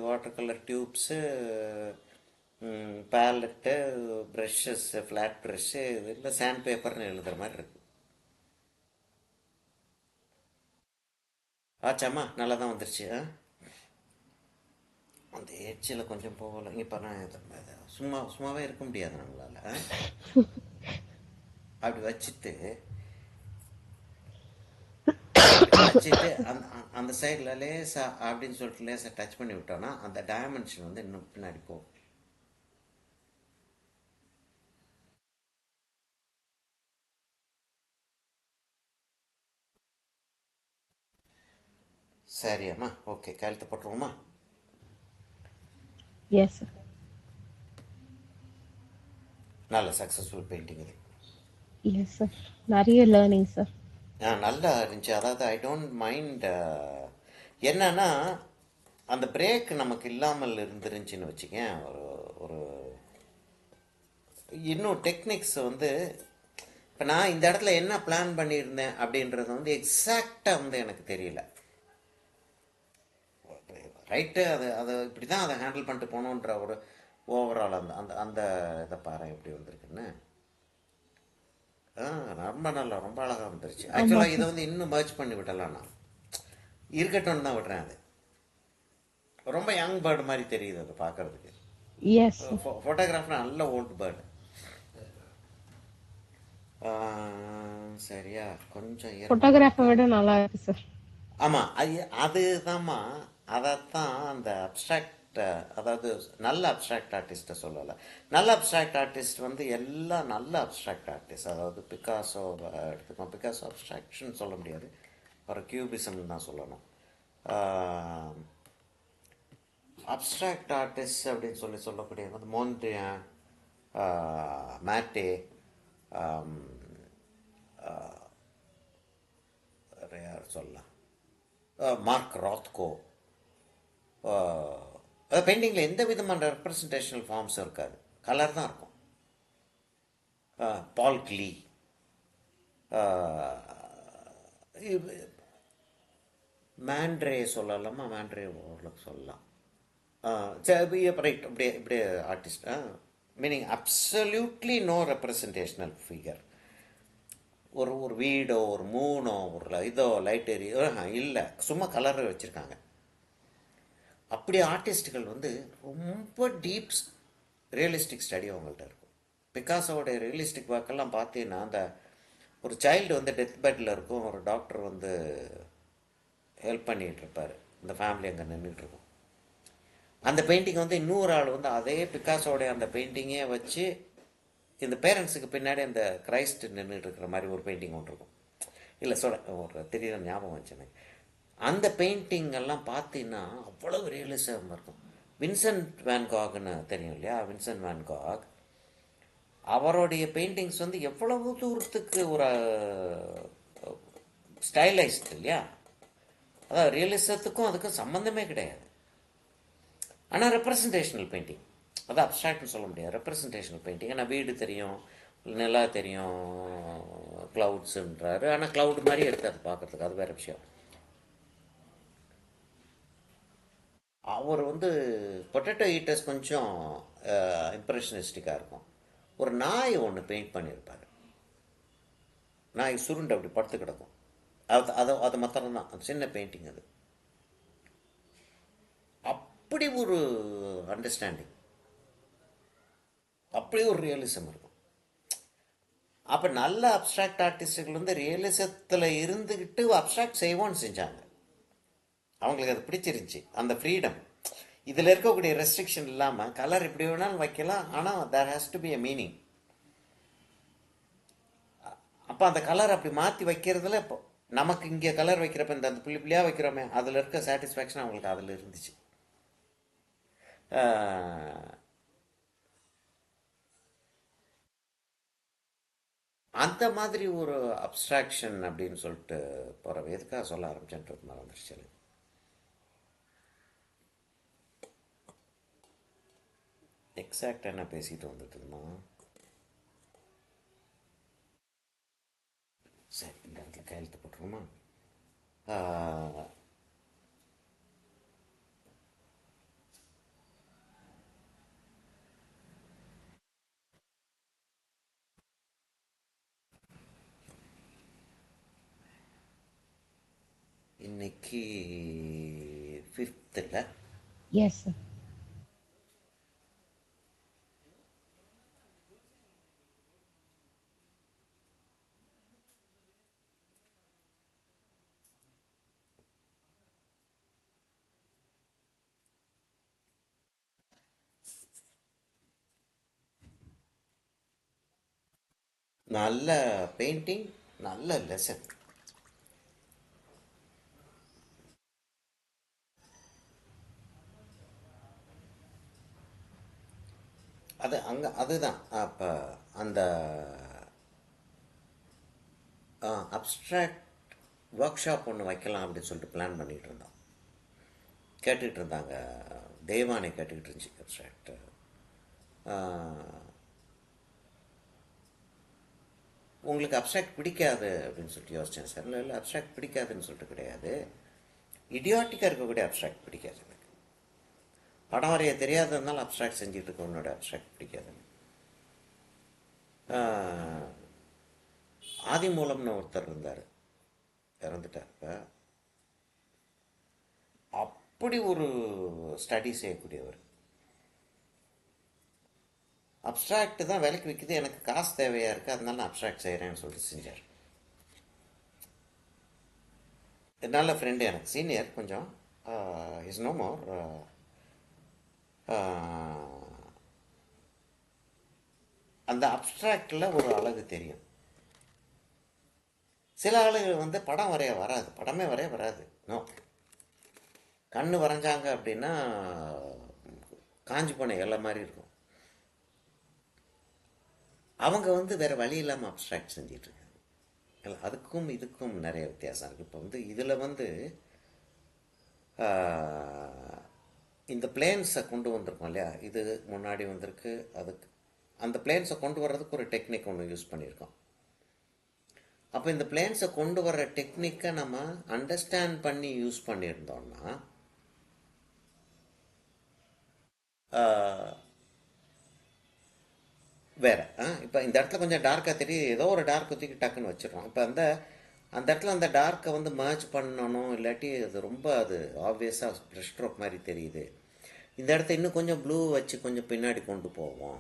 water colour tubes, palette, brushes, flat brush, இல்லை sand பேப்பர்னு எழுதுகிற மாதிரி இருக்குது. ஆச்சாம்மா நல்லா தான் வந்துருச்சு. அந்த எட்ஜில் கொஞ்சம் போகல. இப்போ நான் சும்மாவே இருக்க முடியாது நம்மளால். அப்படி வச்சுட்டு அந்த சைடில் லேசாக அப்படின்னு சொல்லிட்டு லேசாக டச் பண்ணி விட்டோன்னா அந்த டைமென்ஷன் வந்து இன்னும் பின்னாடி போகும். சரியாம்மா, ஓகே, கையெழுத்து போட்டுருவோம்மா. Yes sir. நல்ல சக்ஸஸ்ஃபுல் பெயிண்டிங் இது. எஸ் சார், நிறைய லேர்னிங் சார். நல்லா இருந்துச்சு. அதாவது ஐ டோன்ட் மைண்ட். என்னன்னா அந்த பிரேக் நமக்கு இல்லாமல் இருந்துருந்துச்சின்னு வச்சுக்கேன். ஒரு ஒரு இன்னும் டெக்னிக்ஸ் வந்து இப்போ நான் இந்த இடத்துல என்ன பிளான் பண்ணியிருந்தேன் அப்படின்றது வந்து எக்ஸாக்டாக வந்து எனக்கு தெரியல. ரைட்டு, அதை இப்படி தான் அதை ஹேண்டில் பண்ணிட்டு போகணுன்ற ஒரு ஓவரால் அந்த அந்த அந்த இதை பாரு எப்படி வந்திருக்குன்னு. ரொம்ப நல்லா, ரொம்ப அழகாக வந்துருச்சு. ஆக்சுவலாக இதை வந்து இன்னும் மர்ச் பண்ணி விடலாம். நான் இருக்கட்டும்னு தான் விடுறேன். அது ரொம்ப யங் பேர்டு மாதிரி தெரியுது அது பார்க்கறதுக்கு. எஸ் ஃபோட்டோகிராஃபர் நல்ல ஓல்டு பேர்டு. சரியா, கொஞ்சம் ஃபோட்டோகிராஃபை விட நல்லா இருக்கு சார். ஆமாம், அதுதாம்மா. அதைத்தான் அந்த அப்ட்ராக்ட், அதாவது நல்ல அப்ட்ராக்ட் ஆர்டிஸ்ட்டை சொல்லலை. நல்ல அப்ட்ராக்ட் ஆர்டிஸ்ட் வந்து எல்லாம் நல்ல அப்ட்ராக்ட் ஆர்டிஸ்ட். அதாவது பிகாசோ எடுத்துக்கோம். பிகாசோ அப்ட்ராக்ஷன் சொல்ல முடியாது, ஒரு கியூபிசம் தான் சொல்லணும். அப்ட்ராக்ட் ஆர்டிஸ்ட் அப்படின்னு சொல்லக்கூடிய வந்து மோன்ட்ரியான், மேட்டே, வேறு யார் சொல்லலாம், மார்க் ராத்கோ. பெயிண்டிங்கில் எந்த விதமான ரெப்ரசன்டேஷனல் ஃபார்ம்ஸும் இருக்காது, கலர் தான் இருக்கும். பால் கிளி, மேண்ட்ரே சொல்லலாமா? மேண்ட்ரே ஓரளவுக்கு சொல்லலாம். சரி, ரைட். இப்படியே artist. Meaning absolutely no representational figure. ஒரு வீடோ ஒரு மூணோ ஒரு இதோ லைட் எரியோ இல்லை, சும்மா கலர் வச்சுருக்காங்க. அப்படி ஆர்டிஸ்ட்டுகள் வந்து ரொம்ப டீப் ரியலிஸ்டிக் ஸ்டடி அவங்கள்ட்ட இருக்கும். பிகாசோடைய ரியலிஸ்டிக் ஒர்க்கெல்லாம் பார்த்தீங்கன்னா அந்த ஒரு சைல்டு வந்து டெத் பெட்டில் இருக்கும், ஒரு டாக்டர் வந்து ஹெல்ப் பண்ணிகிட்டு இருப்பார், இந்த ஃபேமிலி அங்கே நின்றுட்டுருக்கும். அந்த பெயிண்டிங் வந்து இன்னொரு ஆள் வந்து அதே பிகாசோடைய அந்த பெயிண்டிங்கே வச்சு இந்த பேரண்ட்ஸுக்கு பின்னாடி அந்த கிரைஸ்ட் நின்றுட்டு இருக்கிற மாதிரி ஒரு பெயிண்டிங் ஒன்று இருக்கும். இல்லை ஒரு திடீர்னு ஞாபகம் வச்சு எனக்கு. அந்த பெயிண்டிங் எல்லாம் பார்த்தீங்கன்னா அவ்வளவு ரியலிசம் இருக்கும். வின்சென்ட் வேன் காக்னு தெரியும் இல்லையா? வின்சென்ட் வேன் காக், அவருடைய பெயிண்டிங்ஸ் வந்து எவ்வளவு தூரத்துக்கு ஒரு ஸ்டைலைஸ்ட் இல்லையா? அதாவது ரியலிசத்துக்கும் அதுக்கும் சம்மந்தமே கிடையாது. ஆனால் ரெப்ரசன்டேஷனல் பெயிண்டிங், அது அப்ட்ராக்ட்னு சொல்ல முடியாது, ரெப்ரசன்டேஷனல் பெயிண்டிங். ஏன்னா வீடு தெரியும், நிலா தெரியும், க்ளவுட்ஸுன்றாரு, ஆனால் க்ளவுட் மாதிரி எடுத்து அது பார்க்குறதுக்கு அது வேறு விஷயம். அவர் வந்து பொட்டேட்டோ ஈட்டர்ஸ் கொஞ்சம் இம்ப்ரெஷனிஸ்டிக்காக இருக்கும். ஒரு நாய் ஒன்று பெயிண்ட் பண்ணியிருப்பார். நாய் சுருண்டு அப்படி படுத்து கிடக்கும். அது மாத்திரம் தான், அது சின்ன பெயிண்டிங். அது அப்படி ஒரு அண்டர்ஸ்டாண்டிங், அப்படி ஒரு ரியலிசம் இருக்கும். அப்போ நல்ல அப்ட்ராக்ட் ஆர்டிஸ்டுகள் வந்து ரியலிசத்தில் இருந்துக்கிட்டு அப்ட்ராக்ட் செய்வோன்னு செஞ்சாங்க. அவங்களுக்கு அது பிடிச்சிருந்துச்சி, அந்த ஃப்ரீடம். இதில் இருக்கக்கூடிய ரெஸ்ட்ரிக்ஷன் இல்லாமல் கலர் இப்படி வேணாலும் வைக்கலாம், ஆனால் there has to be a meaning. அப்போ அந்த கலர் அப்படி மாற்றி வைக்கிறதுல இப்போ நமக்கு இங்கே கலர் வைக்கிறப்ப இந்த அந்த புள்ளி புள்ளியாக வைக்கிறோமே, அதில் இருக்க சாட்டிஸ்ஃபேக்ஷன் அவங்களுக்கு அதில் இருந்துச்சு. அந்த மாதிரி ஒரு அப்ஸ்ட்ராக்ஷன் அப்படின்னு சொல்லிட்டு போகிற எதுக்காக சொல்ல ஆரம்பிச்சேன்றது மாதிரி வந்துருச்சு எனக்கு. எக்ஸாக்டாக என்ன பேசிட்டு வந்துட்டுமா? சரி, இந்த இடத்துல கையெழுத்து போட்டுருமா? இன்னைக்கு 5th இல்லை? S sir. நல்ல பெயிண்டிங், நல்ல லெசன். அதுதான் அப்போ அந்த அப்ஸ்ட்ராக்ட் ஒர்க் ஷாப் ஒன்று வைக்கலாம் அப்படின்னு சொல்லிட்டு பிளான் பண்ணிகிட்டு இருந்தோம். கேட்டுக்கிட்டு இருந்தாங்க, தேவானை கேட்டுக்கிட்டு இருந்துச்சு அப்ஸ்ட்ராக்ட். உங்களுக்கு அப்ஸ்ட்ராக்ட் பிடிக்காது அப்படின்னு சொல்லிட்டு யோசித்தேன் சார். இல்லை அப்ஸ்ட்ராக்ட் பிடிக்காதுன்னு சொல்லிட்டு கிடையாது, இடியாட்டிக்காக இருக்கக்கூடிய அப்ஸ்ட்ராக்ட் பிடிக்காது எனக்கு. படம் வரைய தெரியாததுனால அப்ஸ்ட்ராக்ட் செஞ்சுட்டு இருக்க உன்னோட அப்ஸ்ட்ராக்ட் பிடிக்காது. ஆதி மூலம்னு ஒருத்தர் இருந்தார், இறந்துட்டார். இப்போ அப்படி ஒரு ஸ்டடி செய்யக்கூடியவர். அப்ஸ்ட்ராக்ட் தான் விலைக்கு விற்கிது, எனக்கு காசு தேவையாக இருக்குது, அதனால நான் அப்ஸ்ட்ராக்ட் செய்கிறேன்னு சொல்லிட்டு செஞ்சார். நல்ல ஃப்ரெண்டு, எனக்கு சீனியர் கொஞ்சம். Is no more. அந்த அப்ஸ்ட்ராக்டில் ஒரு அழகு தெரியும். சில ஆளுகள் வந்து படம் வரைய வராது, படமே வரைய வராது. நோ, கண்ணு வரைஞ்சாங்க அப்படின்னா காஞ்சி போன இலை மாதிரி இருக்கும். அவங்க வந்து வேறு வழி இல்லாமல் அப்ஸ்ட்ராக்ட் செஞ்சிட்ருக்காங்க. இல்லை, அதுக்கும் இதுக்கும் நிறைய வித்தியாசம் இருக்குது. இப்போ வந்து இதில் வந்து இந்த பிளேன்ஸை கொண்டு வந்திருக்கோம் இல்லையா, இது முன்னாடி வந்திருக்கு. அதுக்கு அந்த பிளேன்ஸை கொண்டு வர்றதுக்கு ஒரு டெக்னிக் ஒன்று யூஸ் பண்ணியிருக்கோம். அப்போ இந்த பிளேன்ஸை கொண்டு வர்ற டெக்னிக்கை நம்ம அண்டர்ஸ்டாண்ட் பண்ணி யூஸ் பண்ணியிருந்தோம்னா வேறு. இப்போ இந்த இடத்துல கொஞ்சம் டார்க்காக தெரியுது, ஏதோ ஒரு டார்க் தூக்கி டக்குன்னு வச்சிடறோம். இப்போ அந்த இடத்துல அந்த டார்க்கை வந்து மர்ஜ் பண்ணணும், இல்லாட்டி அது ரொம்ப அது ஆப்வியஸாக ப்ரஷ் ஸ்ட்ரோக் மாதிரி தெரியுது. இந்த இடத்த இன்னும் கொஞ்சம் ப்ளூ வச்சு கொஞ்சம் பின்னாடி கொண்டு போவோம்.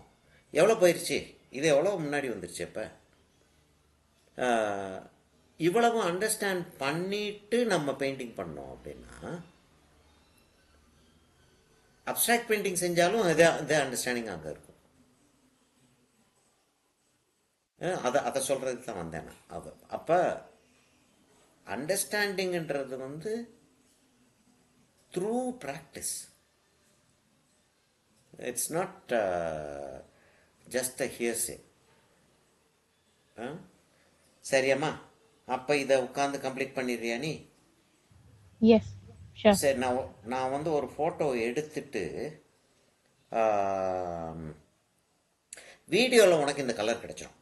எவ்வளோ போயிடுச்சு, இது எவ்வளோ முன்னாடி வந்துருச்சு. இப்போ இவ்வளவு அண்டர்ஸ்டாண்ட் பண்ணிட்டு நம்ம பெயிண்டிங் பண்ணோம் அப்படின்னா, அப்ஸ்ட்ராக்ட் பெயிண்டிங் செஞ்சாலும் இதே அண்டர்ஸ்டாண்டிங் அங்கே இருக்கும். அதை சொல்கிறதுக்கு தான் வந்தேன் நான். அது அப்போ அண்டர்ஸ்டாண்டிங்ன்றது வந்து through practice. It's not just a hearsay. சரியம்மா, அப்போ இதை உட்காந்து கம்ப்ளீட் பண்ணிடுறியா நீ? Yes sure. சரி, நான் வந்து ஒரு ஃபோட்டோ எடுத்துட்டு வீடியோவில் உனக்கு இந்த கலர் கிடைச்சிடும்.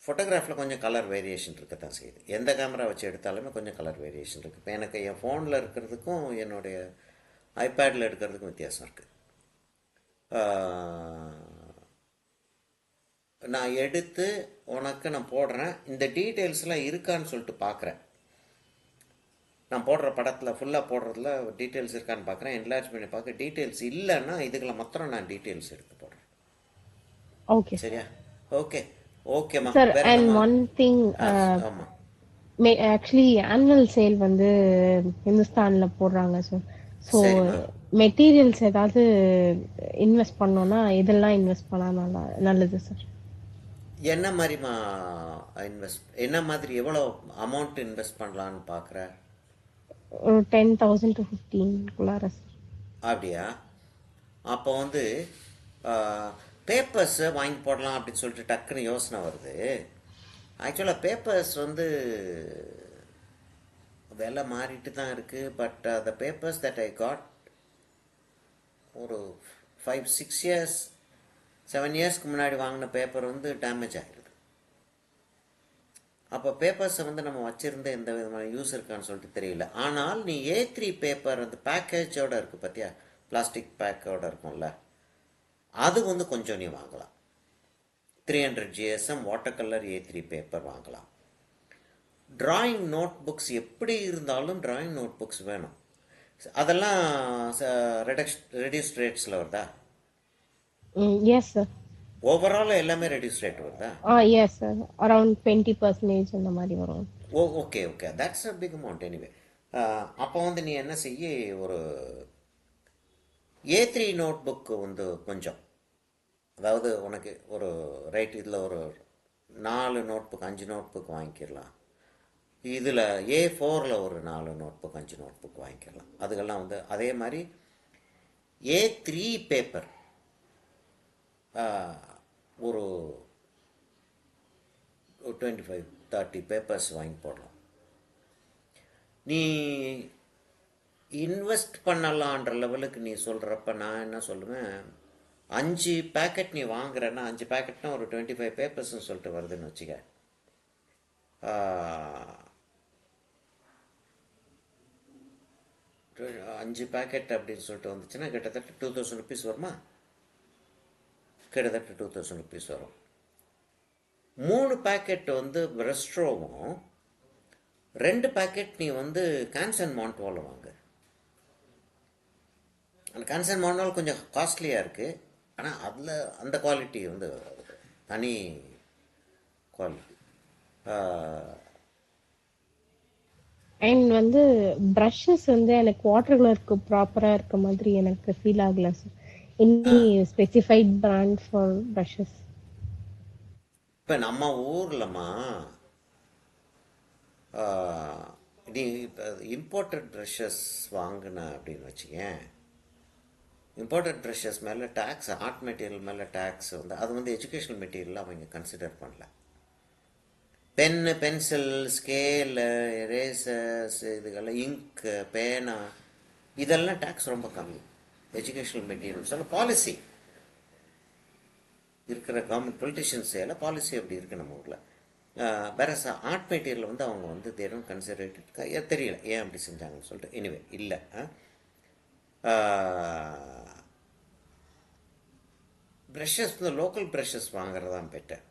ஃபோட்டோகிராஃபில் கொஞ்சம் கலர் வேரியேஷன் இருக்க தான் செய்யுது. எந்த கேமரா வச்சு எடுத்தாலுமே கொஞ்சம் கலர் வேரியேஷன் இருக்குது. இப்போ எனக்கு என் ஃபோனில் இருக்கிறதுக்கும் என்னுடைய ஐபேடில் எடுக்கிறதுக்கும் வித்தியாசம் இருக்குது. நான் எடுத்து உனக்கு நான் போடுறேன், இந்த டீட்டெயில்ஸ்லாம் இருக்கான்னு சொல்லிட்டு பார்க்குறேன். நான் போடுற படத்தில் ஃபுல்லாக போடுறதுல டீட்டெயில்ஸ் இருக்கான்னு பார்க்குறேன், என்லார்ஜ் பண்ணி பார்க்க டீட்டெயில்ஸ் இல்லைன்னா இதுகளை மாத்திரம் நான் டீட்டெயில்ஸ் எடுத்து போடுறேன். ஓகே சரியா? ஓகே. ஓகேம்மா. சார். வேற அண்ட் என்னம்மா? ஒன் திங், ஆமாம். ஆக்சுவலி ஆனுவல் சேல் வந்து இந்துஸ்தான்ல போடுறாங்க சார். ஸோ சரிம்மா. மெட்டீரியல்ஸ் ஏதாவது இன்வெஸ்ட் பண்ணோம்னா இதெல்லாம் இன்வெஸ்ட் பண்ணா நல்லது சார். என்ன மாதிரிம்மா என்ன மாதிரி எவ்வளோ அமௌண்ட் இன்வெஸ்ட் பண்ணலான்னு பார்க்குற? ஒரு 10,000 to 15 சார். அப்படியா? அப்போ வந்து பேப்பர்ஸை வாங்கி போடலாம் அப்படின்னு சொல்லிட்டு டக்குன்னு யோசனை வருது. ஆக்சுவலாக பேப்பர்ஸ் வந்து விலை மாறிட்டு தான் இருக்குது. But the papers that I got ஒரு 5-6 இயர்ஸ் 7 இயர்ஸ்க்கு முன்னாடி வாங்கின பேப்பர் வந்து டேமேஜ் ஆகிடுது. அப்போ பேப்பர்ஸை வந்து நம்ம வச்சுருந்த எந்த விதமான யூஸ் இருக்கான்னு சொல்லிட்டு தெரியல. ஆனால் நீ A3 பேப்பர் அந்த பேக்கேஜோடு இருக்குது பார்த்தியா, பிளாஸ்டிக் பேக்கோடு இருக்கும்ல, அது வந்து கொஞ்சம் நீ வாங்கலாம். 300 GSM water colour A3 paper வாங்கலாம். டிராயிங் நோட் புக்ஸ் எப்படி இருந்தாலும் டிராயிங் நோட் புக்ஸ் வேணும். அதெல்லாம் ரெடியூஸ்ட் ரேட்ஸில் வருதா? Yes sir. ஓவரால் எல்லாமே ரெடியூஸ் ரேட் வருதா? Yes sir. அரௌண்ட் 20% அந்த மாதிரி வரும். Okay. That's a big amount anyway. அப்போ வந்து நீ என்ன செய்ய, ஒரு A3 நோட் புக்கு வந்து கொஞ்சம், அதாவது உனக்கு ஒரு ரைட் இதில் ஒரு 4 நோட் புக் 5 நோட் புக் வாங்கிக்கிடலாம். இதில் A4ல் ஒரு 4 நோட் புக் 5 நோட் புக் வாங்கிக்கலாம். அதுக்கெல்லாம் வந்து அதே மாதிரி A3 பேப்பர் ஒரு 25-30 பேப்பர்ஸ் வாங்கி போடலாம். நீ இன்வெஸ்ட் பண்ணலான்ற லெவலுக்கு நீ சொல்கிறப்ப நான் என்ன சொல்லுவேன், 5 பேக்கெட் நீ வாங்குறேன்னா 5 பேக்கெட்னா ஒரு 25 பேப்பர்ஸ்ன்னு சொல்லிட்டு வருதுன்னு வச்சுக்க. 5 பேக்கெட் அப்படின்னு சொல்லிட்டு வந்துச்சுன்னா கிட்டத்தட்ட 2000 ருபீஸ் வருமா? கிட்டத்தட்ட 2000 ருபீஸ் வரும். 3 பேக்கெட் வந்து ரெஸ்ட்ரோவும் 2 பேக்கெட் நீ வந்து கான்சன் மான்ட்வால் வாங்க. அந்த கான்சன் மான்ட்வால் கொஞ்சம் காஸ்ட்லியாக இருக்குது, ஆனால் அதில் அந்த குவாலிட்டி வந்து தனி குவாலிட்டி. அண்ட் வந்து ப்ரஷஸ் வந்து எனக்கு வாட்டர் கலருக்கு ப்ராப்பராக இருக்க மாதிரி எனக்கு ஃபீல் ஆகல sir. Any specified brand for brushes? இப்போ நம்ம ஊர்லம்மா நீ இப்போ இம்போர்ட்டட் ப்ரஷஸ் வாங்கின அப்படின்னு வச்சுக்கேன், இம்போர்ட்டட் ப்ரஷஸ் மேலே டேக்ஸ், ஆர்ட் மெட்டீரியல் மேலே டேக்ஸ் வந்து அது வந்து எஜுகேஷனல் மெட்டீரியல் அவங்க கன்சிடர் பண்ணல. பென்னு, பென்சில், ஸ்கேலு, எரேசர்ஸ், இதுக்கெல்லாம் இங்க்கு, பேனா, இதெல்லாம் டேக்ஸ் ரொம்ப கம்மி. எஜுகேஷனல் மெட்டீரியல்ஸ் எல்லாம் பாலிசி இருக்கிற கவர்மெண்ட் பொலிட்டிஷியன்ஸ் எல்லாம் பாலிசி அப்படி இருக்குது நம்ம ஊரில். வேற ஆர்ட் மெட்டீரியல் வந்து அவங்க வந்து தேரும் கன்சிடரேட்டட் தெரியல ஏன் அப்படி செஞ்சாங்கன்னு சொல்லிட்டு. எனிவே இல்லை, ப்ரஷஸ் வந்து லோக்கல் ப்ரஷஸ் வாங்குறது தான் பெட்டர்.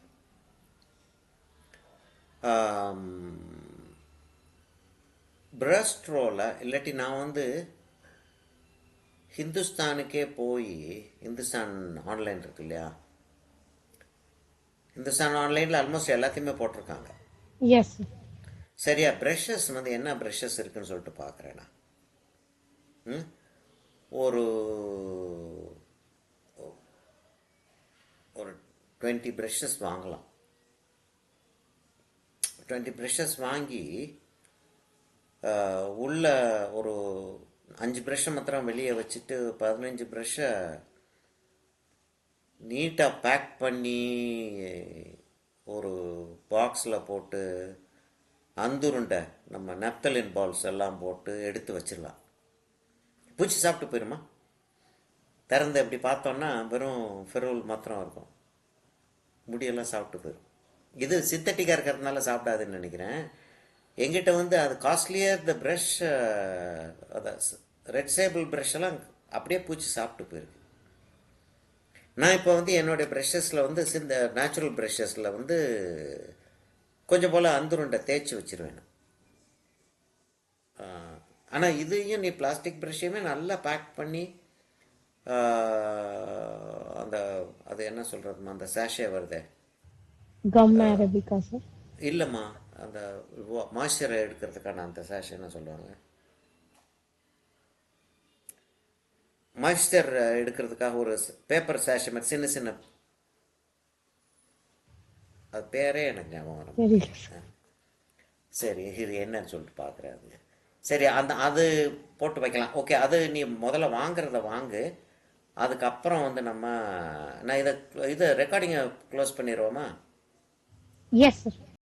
ப்ரஷ்ட்ரோவில் இல்லாட்டி நான் வந்து ஹிந்துஸ்தானுக்கே போய், ஹிந்துஸ்தான் ஆன்லைன் இருக்கு இல்லையா, ஹிந்துஸ்தான் ஆன்லைனில் ஆல்மோஸ்ட் எல்லாத்தையுமே போட்டிருக்காங்க. எஸ். சரியா? ப்ரஷஸ் வந்து என்ன ப்ரஷஸ் இருக்குன்னு சொல்லிட்டு பார்க்குறேன் நான். ஒரு 20 ப்ரஷஸ் வாங்கலாம். 20 ப்ரஷஸ் வாங்கி உள்ள ஒரு 5 ப்ரஷ்ஷை மாத்திரம் வெளியே வச்சுட்டு 15 ப்ரஷ்ஷை நீட்டாக பேக் பண்ணி ஒரு பாக்ஸில் போட்டு அந்துருண்டை நம்ம நெப்தலின் பால்ஸ் எல்லாம் போட்டு எடுத்து வச்சிடலாம். பூச்சி சாப்பிட்டு போயிருமா? திறந்து எப்படி பார்த்தோன்னா வெறும் ஃபெரோல் மாத்திரம் இருக்கும், முடியெல்லாம் சாப்பிட்டு போயிடும். இது சிந்தட்டிக்காக இருக்கிறதுனால சாப்பிடாதுன்னு நினைக்கிறேன். எங்கிட்ட வந்து அது காஸ்ட்லியர் த ப்ரஷ், அதை ரெட் சேபிள் ப்ரஷ் எல்லாம் அப்படியே பூச்சி சாப்பிட்டு போயிருக்கு. நான் இப்போ வந்து என்னுடைய ப்ரஷஸில் வந்து இந்த நேச்சுரல் ப்ரஷஸில் வந்து கொஞ்சம் போல் அந்துருண்டை தேய்ச்சி வச்சிருவேன். ஆனால் இதையும் நீ பிளாஸ்டிக் ப்ரஷ்ஷையுமே நல்லா பேக் பண்ணி அந்த அது என்ன சொல்கிறதுமா, அந்த சேஷே வருதே, கம் அரபிகா சார். இல்லைம்மா, அந்த மாய்ஸ்சரை எடுக்கிறதுக்கான அந்த சேஷே என்ன சொல்லுவாங்க, மாய்ஸ்சர் எடுக்கிறதுக்காக ஒரு பேப்பர் சேஷே மாதிரி சின்ன சின்ன, அது பேரே எனக்கு ஞாபகம் வர தெரியல மாட்டேங்குது. சார். சரி, இது என்னன்னு சொல்லிட்டு பார்க்குறேன். அது சரி, அது போட்டு வைக்கலாம். ஓகே, அது நீ முதல்ல வாங்குறத வாங்கு. அதுக்கப்புறம் வந்து நான் இதை ரெக்கார்டிங்கை க்ளோஸ் பண்ணிடுவோமா? Yes sir.